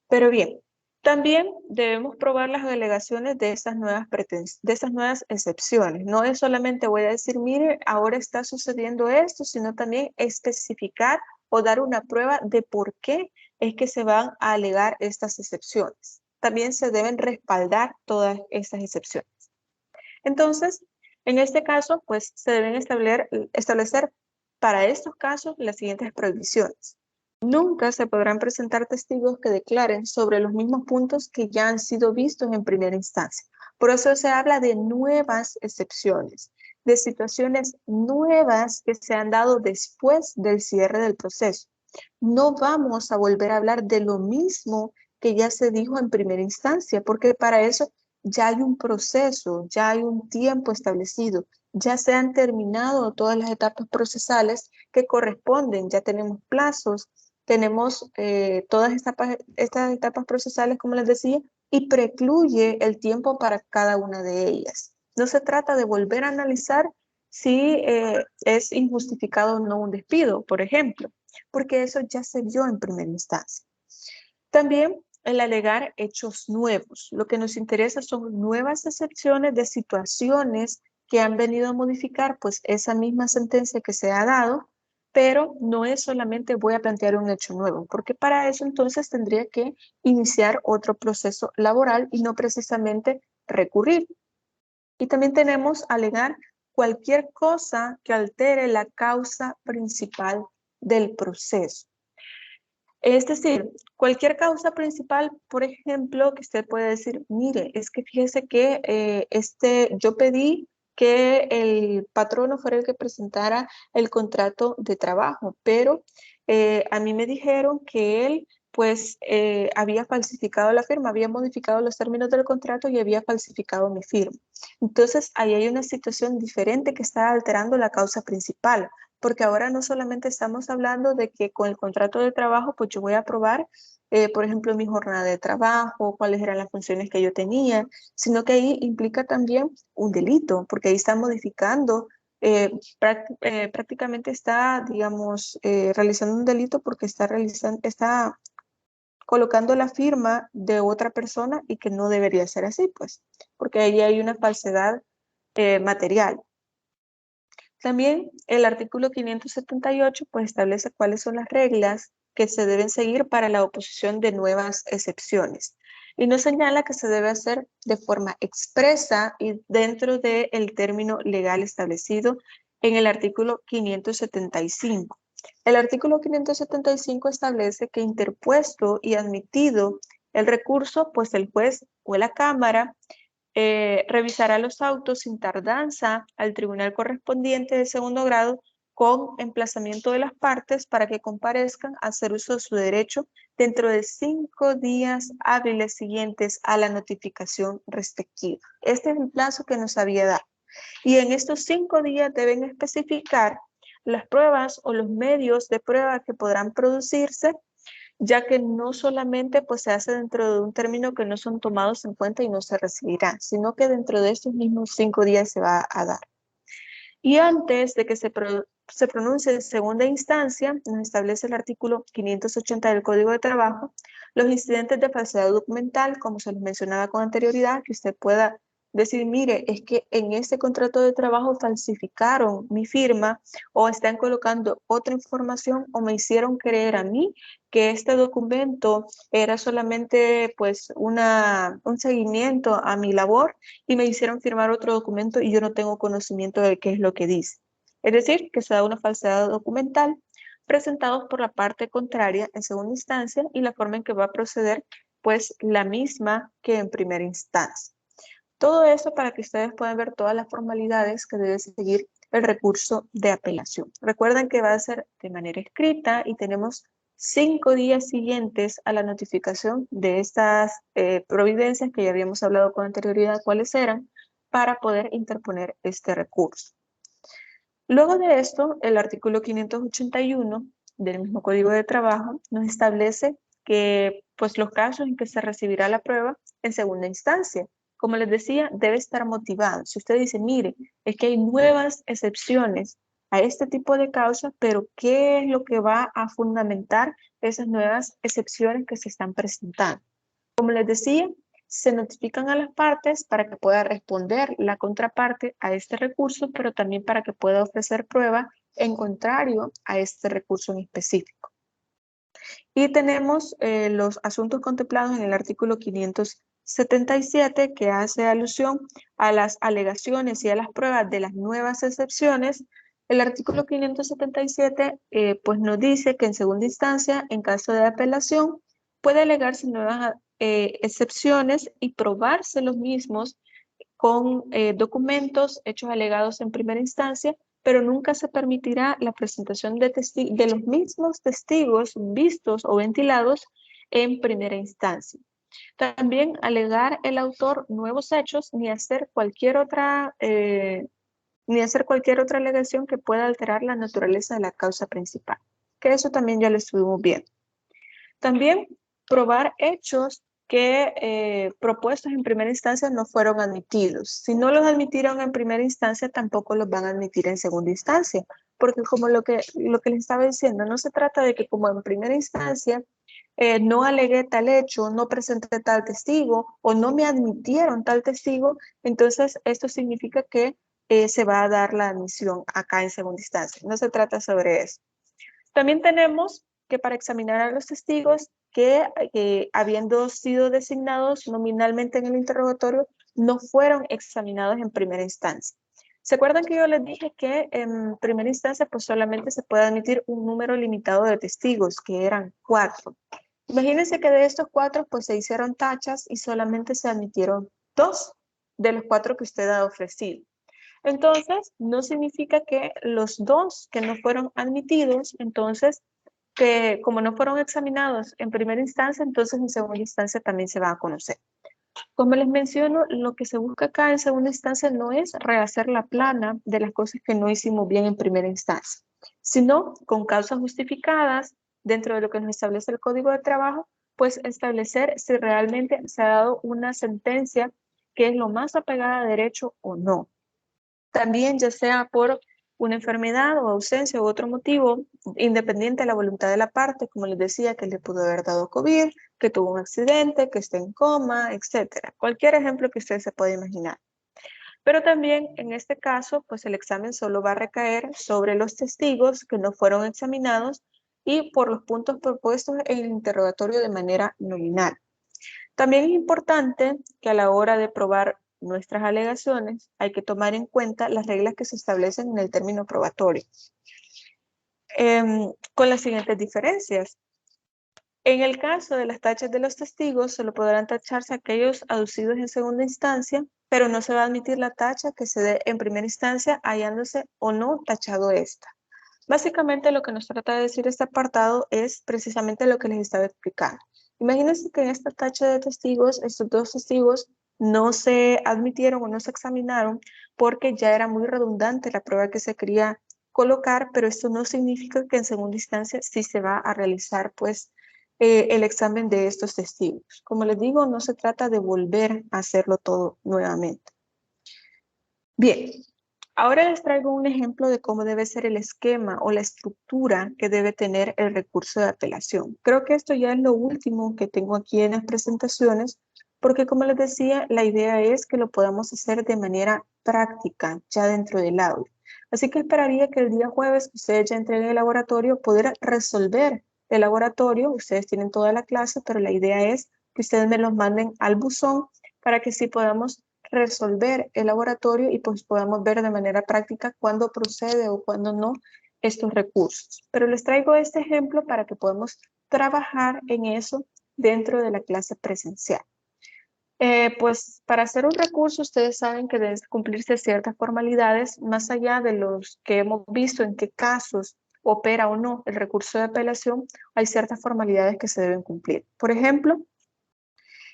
Pero bien, también debemos probar las alegaciones de esas nuevas excepciones. No es solamente voy a decir, mire, ahora está sucediendo esto, sino también especificar o dar una prueba de por qué es que se van a alegar estas excepciones. También se deben respaldar todas estas excepciones. Entonces, en este caso, pues se deben establecer para estos casos las siguientes prohibiciones. Nunca se podrán presentar testigos que declaren sobre los mismos puntos que ya han sido vistos en primera instancia. Por eso se habla de nuevas excepciones, de situaciones nuevas que se han dado después del cierre del proceso. No vamos a volver a hablar de lo mismo que ya se dijo en primera instancia, porque para eso ya hay un proceso, ya hay un tiempo establecido, ya se han terminado todas las etapas procesales que corresponden, ya tenemos plazos, tenemos todas estas etapas procesales, como les decía, y precluye el tiempo para cada una de ellas. No se trata de volver a analizar si es injustificado o no un despido, por ejemplo. porque eso ya se vio en primera instancia. También el alegar hechos nuevos. Lo que nos interesa son nuevas excepciones de situaciones que han venido a modificar pues esa misma sentencia que se ha dado, pero no es solamente voy a plantear un hecho nuevo, porque para eso entonces tendría que iniciar otro proceso laboral y no precisamente recurrir. Y también tenemos alegar cualquier cosa que altere la causa principal del proceso. Es decir, cualquier causa principal, por ejemplo, que usted puede decir, mire, es que fíjese que yo pedí que el patrono fuera el que presentara el contrato de trabajo, pero a mí me dijeron que él pues había falsificado la firma, había modificado los términos del contrato y había falsificado mi firma. Entonces, ahí hay una situación diferente que está alterando la causa principal, porque ahora no solamente estamos hablando de que con el contrato de trabajo, pues yo voy a aprobar, por ejemplo, mi jornada de trabajo, cuáles eran las funciones que yo tenía, sino que ahí implica también un delito, porque ahí está modificando, prácticamente está, digamos, realizando un delito porque está colocando la firma de otra persona y que no debería ser así, pues, porque ahí hay una falsedad material. También el artículo 578 pues establece cuáles son las reglas que se deben seguir para la oposición de nuevas excepciones y nos señala que se debe hacer de forma expresa y dentro del término legal establecido en el artículo 575. El artículo 575 establece que interpuesto y admitido el recurso, pues el juez o la Cámara revisará los autos sin tardanza al tribunal correspondiente de segundo grado con emplazamiento de las partes para que comparezcan a hacer uso de su derecho dentro de 5 días hábiles siguientes a la notificación respectiva. Este es el plazo que nos había dado. Y en estos 5 días deben especificar las pruebas o los medios de prueba que podrán producirse, ya que no solamente pues, se hace dentro de un término que no son tomados en cuenta y no se recibirán, sino que dentro de estos mismos 5 días se va a dar. Y antes de que se pronuncie en segunda instancia, nos establece el artículo 580 del Código de Trabajo, los incidentes de falsedad documental, como se les mencionaba con anterioridad, que usted pueda decir, mire, es que en este contrato de trabajo falsificaron mi firma o están colocando otra información o me hicieron creer a mí que este documento era solamente pues un seguimiento a mi labor y me hicieron firmar otro documento y yo no tengo conocimiento de qué es lo que dice. Es decir, que se da una falsedad documental presentados por la parte contraria en segunda instancia y la forma en que va a proceder pues la misma que en primera instancia. Todo eso para que ustedes puedan ver todas las formalidades que debe seguir el recurso de apelación. Recuerden que va a ser de manera escrita y tenemos 5 días siguientes a la notificación de estas providencias que ya habíamos hablado con anterioridad cuáles eran para poder interponer este recurso. Luego de esto, el artículo 581 del mismo Código de Trabajo nos establece que pues, los casos en que se recibirá la prueba en segunda instancia. Como les decía, debe estar motivado. Si usted dice, mire, es que hay nuevas excepciones a este tipo de causa, pero ¿qué es lo que va a fundamentar esas nuevas excepciones que se están presentando? Como les decía, se notifican a las partes para que pueda responder la contraparte a este recurso, pero también para que pueda ofrecer prueba en contrario a este recurso en específico. Y tenemos los asuntos contemplados en el artículo 577 que hace alusión a las alegaciones y a las pruebas de las nuevas excepciones. El artículo 577 pues nos dice que en segunda instancia, en caso de apelación, puede alegarse nuevas excepciones y probarse los mismos con documentos hechos alegados en primera instancia, pero nunca se permitirá la presentación de los mismos testigos vistos o ventilados en primera instancia. También alegar el autor nuevos hechos ni hacer cualquier otra alegación que pueda alterar la naturaleza de la causa principal, que eso también ya lo estuvimos viendo. También probar hechos que propuestos en primera instancia no fueron admitidos. Si no los admitieron en primera instancia, tampoco los van a admitir en segunda instancia, porque como lo que les estaba diciendo, no se trata de que como en primera instancia no alegué tal hecho, no presenté tal testigo o no me admitieron tal testigo, entonces esto significa que se va a dar la admisión acá en segunda instancia. No se trata sobre eso. También tenemos que para examinar a los testigos que habiendo sido designados nominalmente en el interrogatorio, no fueron examinados en primera instancia. ¿Se acuerdan que yo les dije que en primera instancia pues solamente se puede admitir un número limitado de testigos, que eran 4? Imagínense que de estos 4 pues se hicieron tachas y solamente se admitieron 2 de los 4 que usted ha ofrecido. Entonces, no significa que los 2 que no fueron admitidos, entonces, que como no fueron examinados en primera instancia, entonces en segunda instancia también se va a conocer. Como les menciono, lo que se busca acá en segunda instancia no es rehacer la plana de las cosas que no hicimos bien en primera instancia, sino con causas justificadas dentro de lo que nos establece el Código de Trabajo, pues establecer si realmente se ha dado una sentencia que es lo más apegada a derecho o no. También ya sea por una enfermedad o ausencia u otro motivo, independiente de la voluntad de la parte, como les decía, que le pudo haber dado COVID, que tuvo un accidente, que esté en coma, etcétera. Cualquier ejemplo que usted se pueda imaginar. Pero también en este caso, pues el examen solo va a recaer sobre los testigos que no fueron examinados y por los puntos propuestos en el interrogatorio de manera nominal. También es importante que a la hora de probar nuestras alegaciones hay que tomar en cuenta las reglas que se establecen en el término probatorio. Con las siguientes diferencias. En el caso de las tachas de los testigos, solo podrán tacharse aquellos aducidos en segunda instancia, pero no se va a admitir la tacha que se dé en primera instancia, hallándose o no tachado esta. Básicamente lo que nos trata de decir este apartado es precisamente lo que les estaba explicando. Imagínense que en esta tacha de testigos, estos 2 testigos no se admitieron o no se examinaron porque ya era muy redundante la prueba que se quería colocar, pero esto no significa que en segunda instancia sí se va a realizar pues el examen de estos testigos. Como les digo, no se trata de volver a hacerlo todo nuevamente. Bien. Ahora les traigo un ejemplo de cómo debe ser el esquema o la estructura que debe tener el recurso de apelación. Creo que esto ya es lo último que tengo aquí en las presentaciones, porque como les decía, la idea es que lo podamos hacer de manera práctica, ya dentro del aula. Así que esperaría que el día jueves que ustedes ya entreguen el laboratorio, poder resolver el laboratorio. Ustedes tienen toda la clase, pero la idea es que ustedes me los manden al buzón para que sí podamos resolver el laboratorio y pues podamos ver de manera práctica cuándo procede o cuándo no estos recursos. Pero les traigo este ejemplo para que podamos trabajar en eso dentro de la clase presencial. Pues para hacer un recurso ustedes saben que deben cumplirse ciertas formalidades más allá de los que hemos visto en qué casos opera o no el recurso de apelación. Hay ciertas formalidades que se deben cumplir. Por ejemplo,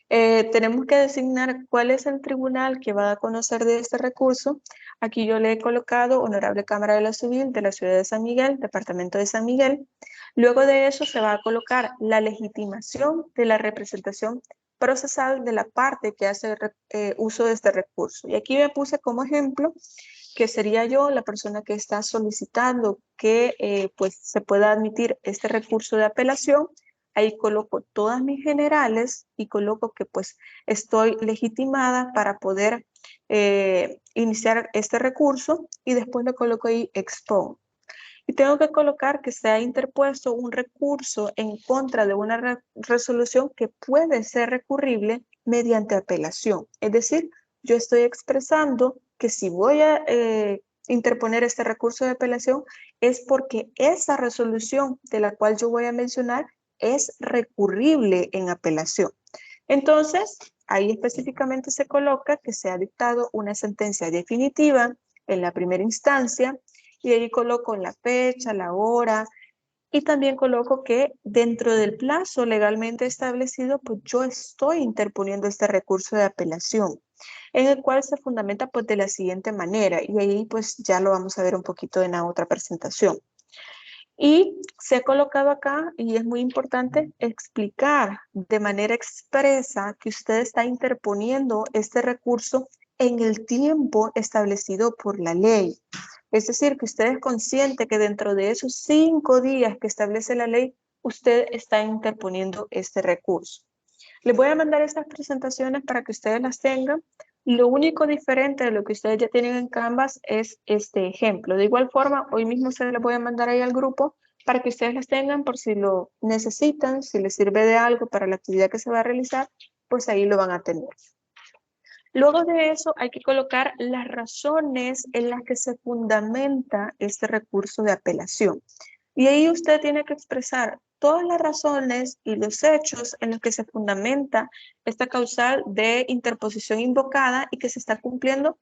tenemos que designar cuál es el tribunal que va a conocer de este recurso. Aquí yo le he colocado Honorable Cámara de lo Civil de la Ciudad de San Miguel, Departamento de San Miguel. Luego de eso se va a colocar la legitimación de la representación procesal de la parte que hace uso de este recurso. Y aquí me puse como ejemplo que sería yo la persona que está solicitando que pues se pueda admitir este recurso de apelación. Ahí coloco todas mis generales y coloco que pues estoy legitimada para poder iniciar este recurso y después le coloco ahí expongo. Y tengo que colocar que se ha interpuesto un recurso en contra de una resolución que puede ser recurrible mediante apelación. Es decir, yo estoy expresando que si voy a interponer este recurso de apelación es porque esa resolución de la cual yo voy a mencionar es recurrible en apelación. Entonces, ahí específicamente se coloca que se ha dictado una sentencia definitiva en la primera instancia y ahí coloco la fecha, la hora y también coloco que dentro del plazo legalmente establecido, pues yo estoy interponiendo este recurso de apelación en el cual se fundamenta pues de la siguiente manera y ahí pues ya lo vamos a ver un poquito en la otra presentación. Y se ha colocado acá, y es muy importante explicar de manera expresa que usted está interponiendo este recurso en el tiempo establecido por la ley. Es decir, que usted es consciente que dentro de esos 5 días que establece la ley, usted está interponiendo este recurso. Les voy a mandar estas presentaciones para que ustedes las tengan. Lo único diferente de lo que ustedes ya tienen en Canvas es este ejemplo. De igual forma, hoy mismo se les voy a mandar ahí al grupo para que ustedes las tengan por si lo necesitan, si les sirve de algo para la actividad que se va a realizar, pues ahí lo van a tener. Luego de eso hay que colocar las razones en las que se fundamenta este recurso de apelación. Y ahí usted tiene que expresar todas las razones y los hechos en los que se fundamenta esta causal de interposición invocada y que se está cumpliendo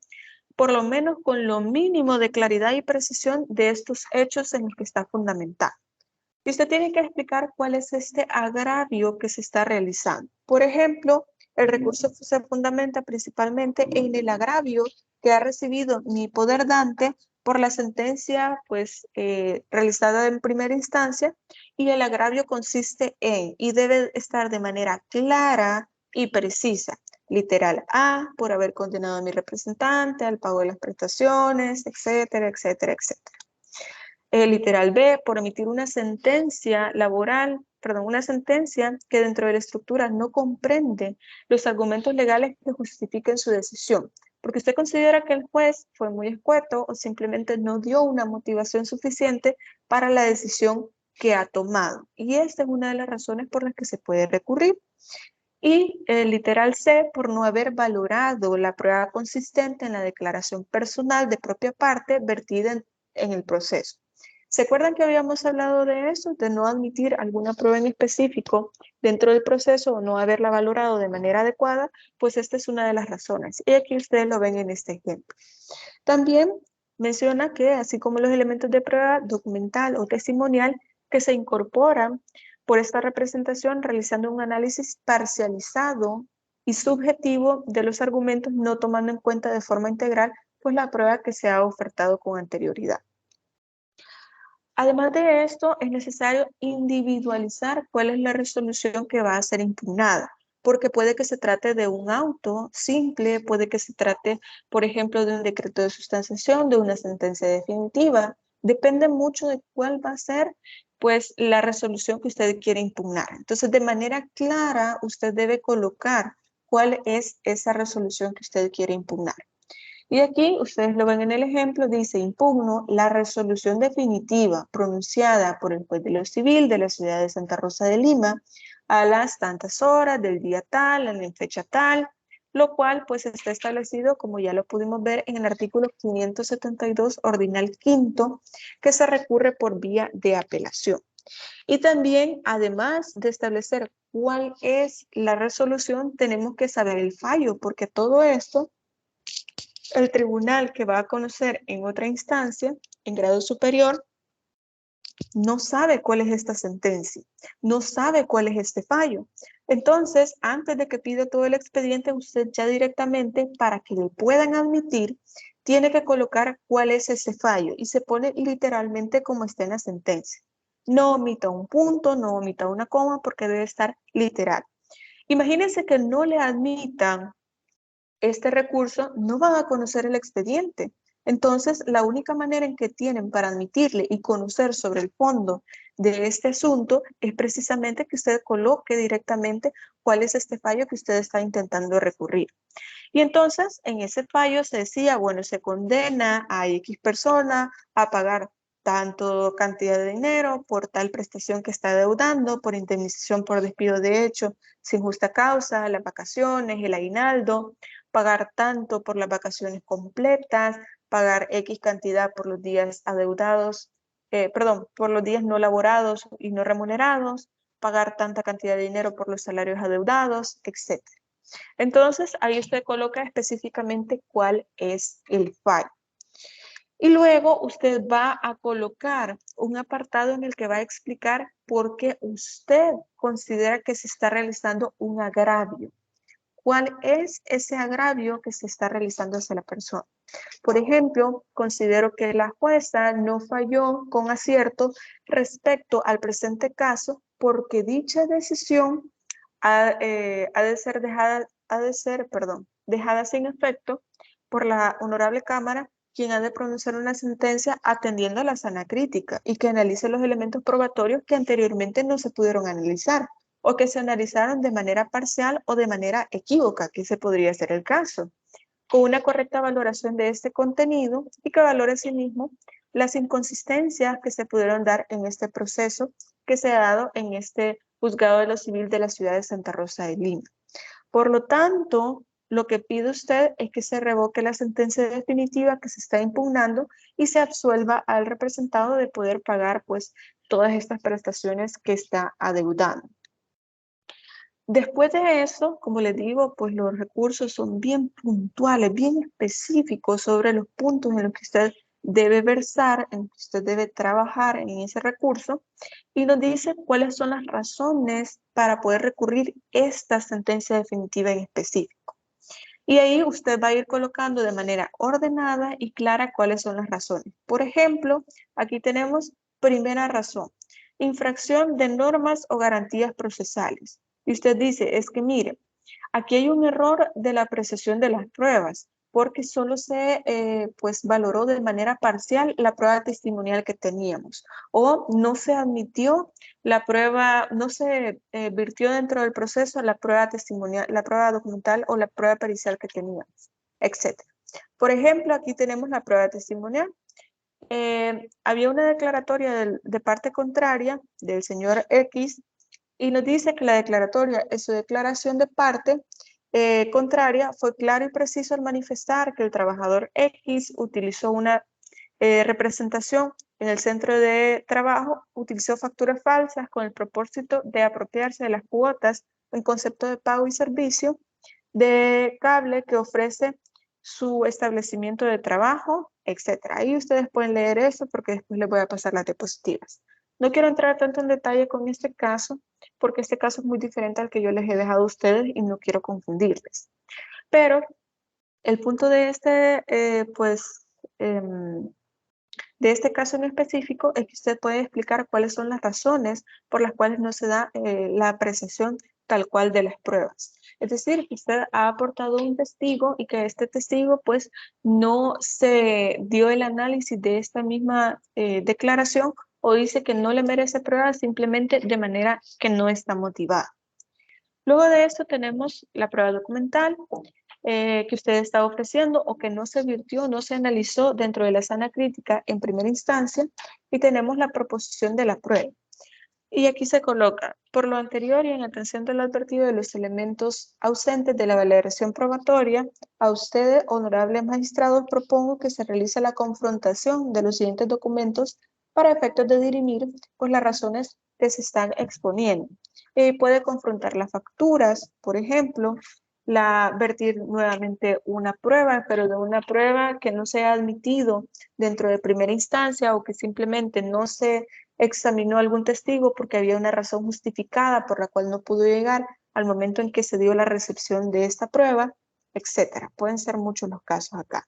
por lo menos con lo mínimo de claridad y precisión de estos hechos en los que está fundamentada. Y usted tiene que explicar cuál es este agravio que se está realizando. Por ejemplo, el recurso se fundamenta principalmente en el agravio que ha recibido mi poder dante por la sentencia realizada en primera instancia, y el agravio consiste en, y debe estar de manera clara y precisa, literal A, por haber condenado a mi representante al pago de las prestaciones, etcétera, etcétera, etcétera. Literal B, por emitir una sentencia laboral, una sentencia que dentro de la estructura no comprende los argumentos legales que justifiquen su decisión, porque usted considera que el juez fue muy escueto o simplemente no dio una motivación suficiente para la decisión que ha tomado. Y esta es una de las razones por las que se puede recurrir. Y literal C, por no haber valorado la prueba consistente en la declaración personal de propia parte vertida en el proceso. ¿Se acuerdan que habíamos hablado de eso? De no admitir alguna prueba en específico dentro del proceso o no haberla valorado de manera adecuada. Pues esta es una de las razones. Y aquí ustedes lo ven en este ejemplo. También menciona que así como los elementos de prueba documental o testimonial que se incorporan por esta representación realizando un análisis parcializado y subjetivo de los argumentos, no tomando en cuenta de forma integral pues la prueba que se ha ofertado con anterioridad. Además de esto, es necesario individualizar cuál es la resolución que va a ser impugnada, porque puede que se trate de un auto simple, puede que se trate, por ejemplo, de un decreto de sustanciación, de una sentencia definitiva. Depende mucho de cuál va a ser, pues, la resolución que usted quiere impugnar. Entonces, de manera clara, usted debe colocar cuál es esa resolución que usted quiere impugnar. Y aquí, ustedes lo ven en el ejemplo, dice: impugno la resolución definitiva pronunciada por el juez de lo civil de la ciudad de Santa Rosa de Lima a las tantas horas del día tal, en fecha tal, lo cual pues está establecido, como ya lo pudimos ver, en el artículo 572 ordinal quinto, que se recurre por vía de apelación. Y también, además de establecer cuál es la resolución, tenemos que saber el fallo, porque todo esto el tribunal que va a conocer en otra instancia, en grado superior, no sabe cuál es esta sentencia, no sabe cuál es este fallo. Entonces, antes de que pida todo el expediente, usted ya directamente, para que le puedan admitir, tiene que colocar cuál es ese fallo y se pone literalmente como está en la sentencia. No omita un punto, no omita una coma, porque debe estar literal. Imagínense que no le admitan este recurso, no van a conocer el expediente. Entonces, la única manera en que tienen para admitirle y conocer sobre el fondo de este asunto es precisamente que usted coloque directamente cuál es este fallo que usted está intentando recurrir. Y entonces, en ese fallo se decía, bueno, se condena a X persona a pagar tanto cantidad de dinero por tal prestación que está deudando, por indemnización por despido de hecho sin justa causa, las vacaciones, el aguinaldo, pagar tanto por las vacaciones completas, pagar X cantidad por los días adeudados, por los días no laborados y no remunerados, pagar tanta cantidad de dinero por los salarios adeudados, etc. Entonces, ahí usted coloca específicamente cuál es el fallo. Y luego usted va a colocar un apartado en el que va a explicar por qué usted considera que se está realizando un agravio. ¿Cuál es ese agravio que se está realizando hacia la persona? Por ejemplo, considero que la jueza no falló con acierto respecto al presente caso porque dicha decisión ha de ser dejada sin efecto por la Honorable Cámara quien ha de pronunciar una sentencia atendiendo a la sana crítica y que analice los elementos probatorios que anteriormente no se pudieron analizar o que se analizaron de manera parcial o de manera equívoca, que ese podría ser el caso, con una correcta valoración de este contenido y que valore asimismo las inconsistencias que se pudieron dar en este proceso que se ha dado en este juzgado de lo civil de la ciudad de Santa Rosa de Lima. Por lo tanto, lo que pide usted es que se revoque la sentencia definitiva que se está impugnando y se absuelva al representado de poder pagar pues todas estas prestaciones que está adeudando. Después de eso, como les digo, pues los recursos son bien puntuales, bien específicos sobre los puntos en los que usted debe versar, en los que usted debe trabajar en ese recurso, y nos dice cuáles son las razones para poder recurrir esta sentencia definitiva en específico. Y ahí usted va a ir colocando de manera ordenada y clara cuáles son las razones. Por ejemplo, aquí tenemos primera razón, infracción de normas o garantías procesales. Y usted dice, es que mire, aquí hay un error de la apreciación de las pruebas, porque solo se pues valoró de manera parcial la prueba testimonial que teníamos, o no se admitió la prueba, no se virtió dentro del proceso la prueba testimonial, la prueba documental o la prueba pericial que teníamos, etc. Por ejemplo, aquí tenemos la prueba testimonial. Había una declaratoria de parte contraria del señor X y nos dice que la declaratoria en su declaración de parte contraria fue claro y preciso al manifestar que el trabajador X utilizó una representación en el centro de trabajo, utilizó facturas falsas con el propósito de apropiarse de las cuotas en concepto de pago y servicio de cable que ofrece su establecimiento de trabajo, etc. Ahí ustedes pueden leer eso porque después les voy a pasar las diapositivas. No quiero entrar tanto en detalle con este caso, porque este caso es muy diferente al que yo les he dejado a ustedes y no quiero confundirles. Pero el punto de este, de este caso en específico es que usted puede explicar cuáles son las razones por las cuales no se da la apreciación tal cual de las pruebas. Es decir, que usted ha aportado un testigo y que este testigo pues no se dio el análisis de esta misma declaración o dice que no le merece prueba simplemente de manera que no está motivada. Luego de esto tenemos la prueba documental que usted está ofreciendo o que no se virtió, no se analizó dentro de la sana crítica en primera instancia y tenemos la proposición de la prueba. Y aquí se coloca, por lo anterior y en atención de lo advertido de los elementos ausentes de la valoración probatoria, a ustedes, honorables magistrados, propongo que se realice la confrontación de los siguientes documentos para efectos de dirimir pues, las razones que se están exponiendo. Puede confrontar las facturas, por ejemplo, vertir nuevamente una prueba, pero de una prueba que no se ha admitido dentro de primera instancia o que simplemente no se examinó algún testigo porque había una razón justificada por la cual no pudo llegar al momento en que se dio la recepción de esta prueba, etcétera. Pueden ser muchos los casos acá.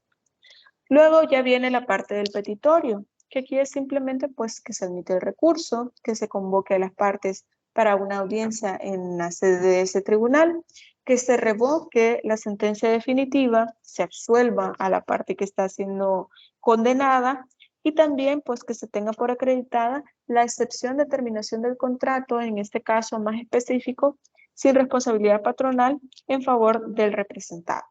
Luego ya viene la parte del petitorio, que aquí es simplemente pues que se admite el recurso, que se convoque a las partes para una audiencia en la sede de ese tribunal, que se revoque la sentencia definitiva, se absuelva a la parte que está siendo condenada y también pues que se tenga por acreditada la excepción de terminación del contrato, en este caso más específico, sin responsabilidad patronal en favor del representado.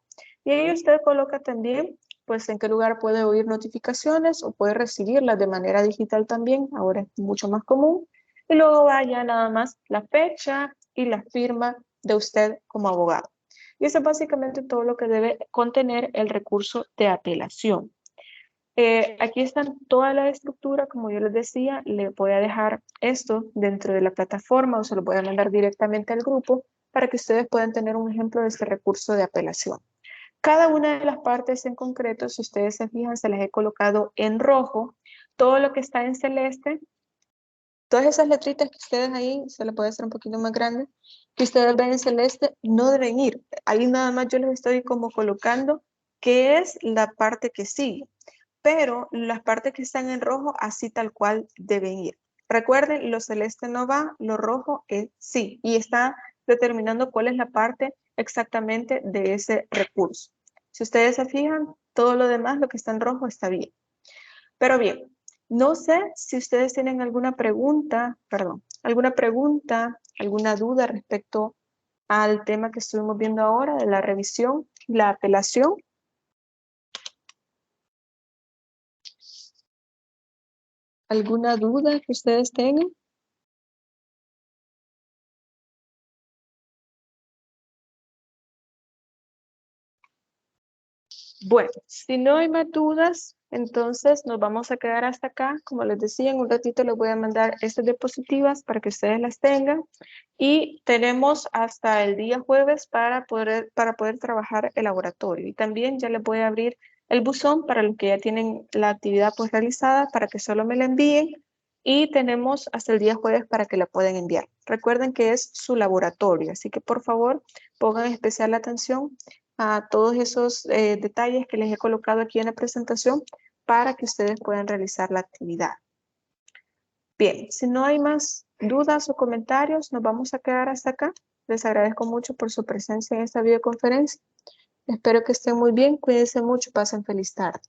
Y ahí usted coloca también pues en qué lugar puede oír notificaciones o puede recibirlas de manera digital también, ahora es mucho más común. Y luego vaya nada más la fecha y la firma de usted como abogado. Y eso es básicamente todo lo que debe contener el recurso de apelación. Aquí están toda la estructura, como yo les decía, le voy a dejar esto dentro de la plataforma o se lo voy a mandar directamente al grupo para que ustedes puedan tener un ejemplo de este recurso de apelación. Cada una de las partes en concreto, si ustedes se fijan, se las he colocado en rojo. Todo lo que está en celeste, todas esas letritas que ustedes ahí, se les puede hacer un poquito más grande, que ustedes ven en celeste, no deben ir. Ahí nada más yo les estoy como colocando qué es la parte que sigue. Pero las partes que están en rojo, así tal cual deben ir. Recuerden, lo celeste no va, lo rojo es sí. Y está determinando cuál es la parte exactamente de ese recurso. Si ustedes se fijan, Todo lo demás, lo que está en rojo, está bien. Pero bien, no sé si ustedes tienen alguna pregunta, alguna duda respecto al tema que estuvimos viendo ahora de la revisión y la apelación. ¿Alguna duda que ustedes tengan? Bueno, si no hay más dudas, entonces nos vamos a quedar hasta acá. Como les decía, en un ratito les voy a mandar estas diapositivas para que ustedes las tengan. Y tenemos hasta el día jueves para poder trabajar el laboratorio. Y también ya les voy a abrir el buzón para los que ya tienen la actividad pues realizada para que solo me la envíen. Y tenemos hasta el día jueves para que la puedan enviar. Recuerden que es su laboratorio, así que por favor pongan especial atención a todos esos detalles que les he colocado aquí en la presentación para que ustedes puedan realizar la actividad. Bien, si no hay más dudas o comentarios, nos vamos a quedar hasta acá. Les agradezco mucho por su presencia en esta videoconferencia. Espero que estén muy bien, cuídense mucho, pasen feliz tarde.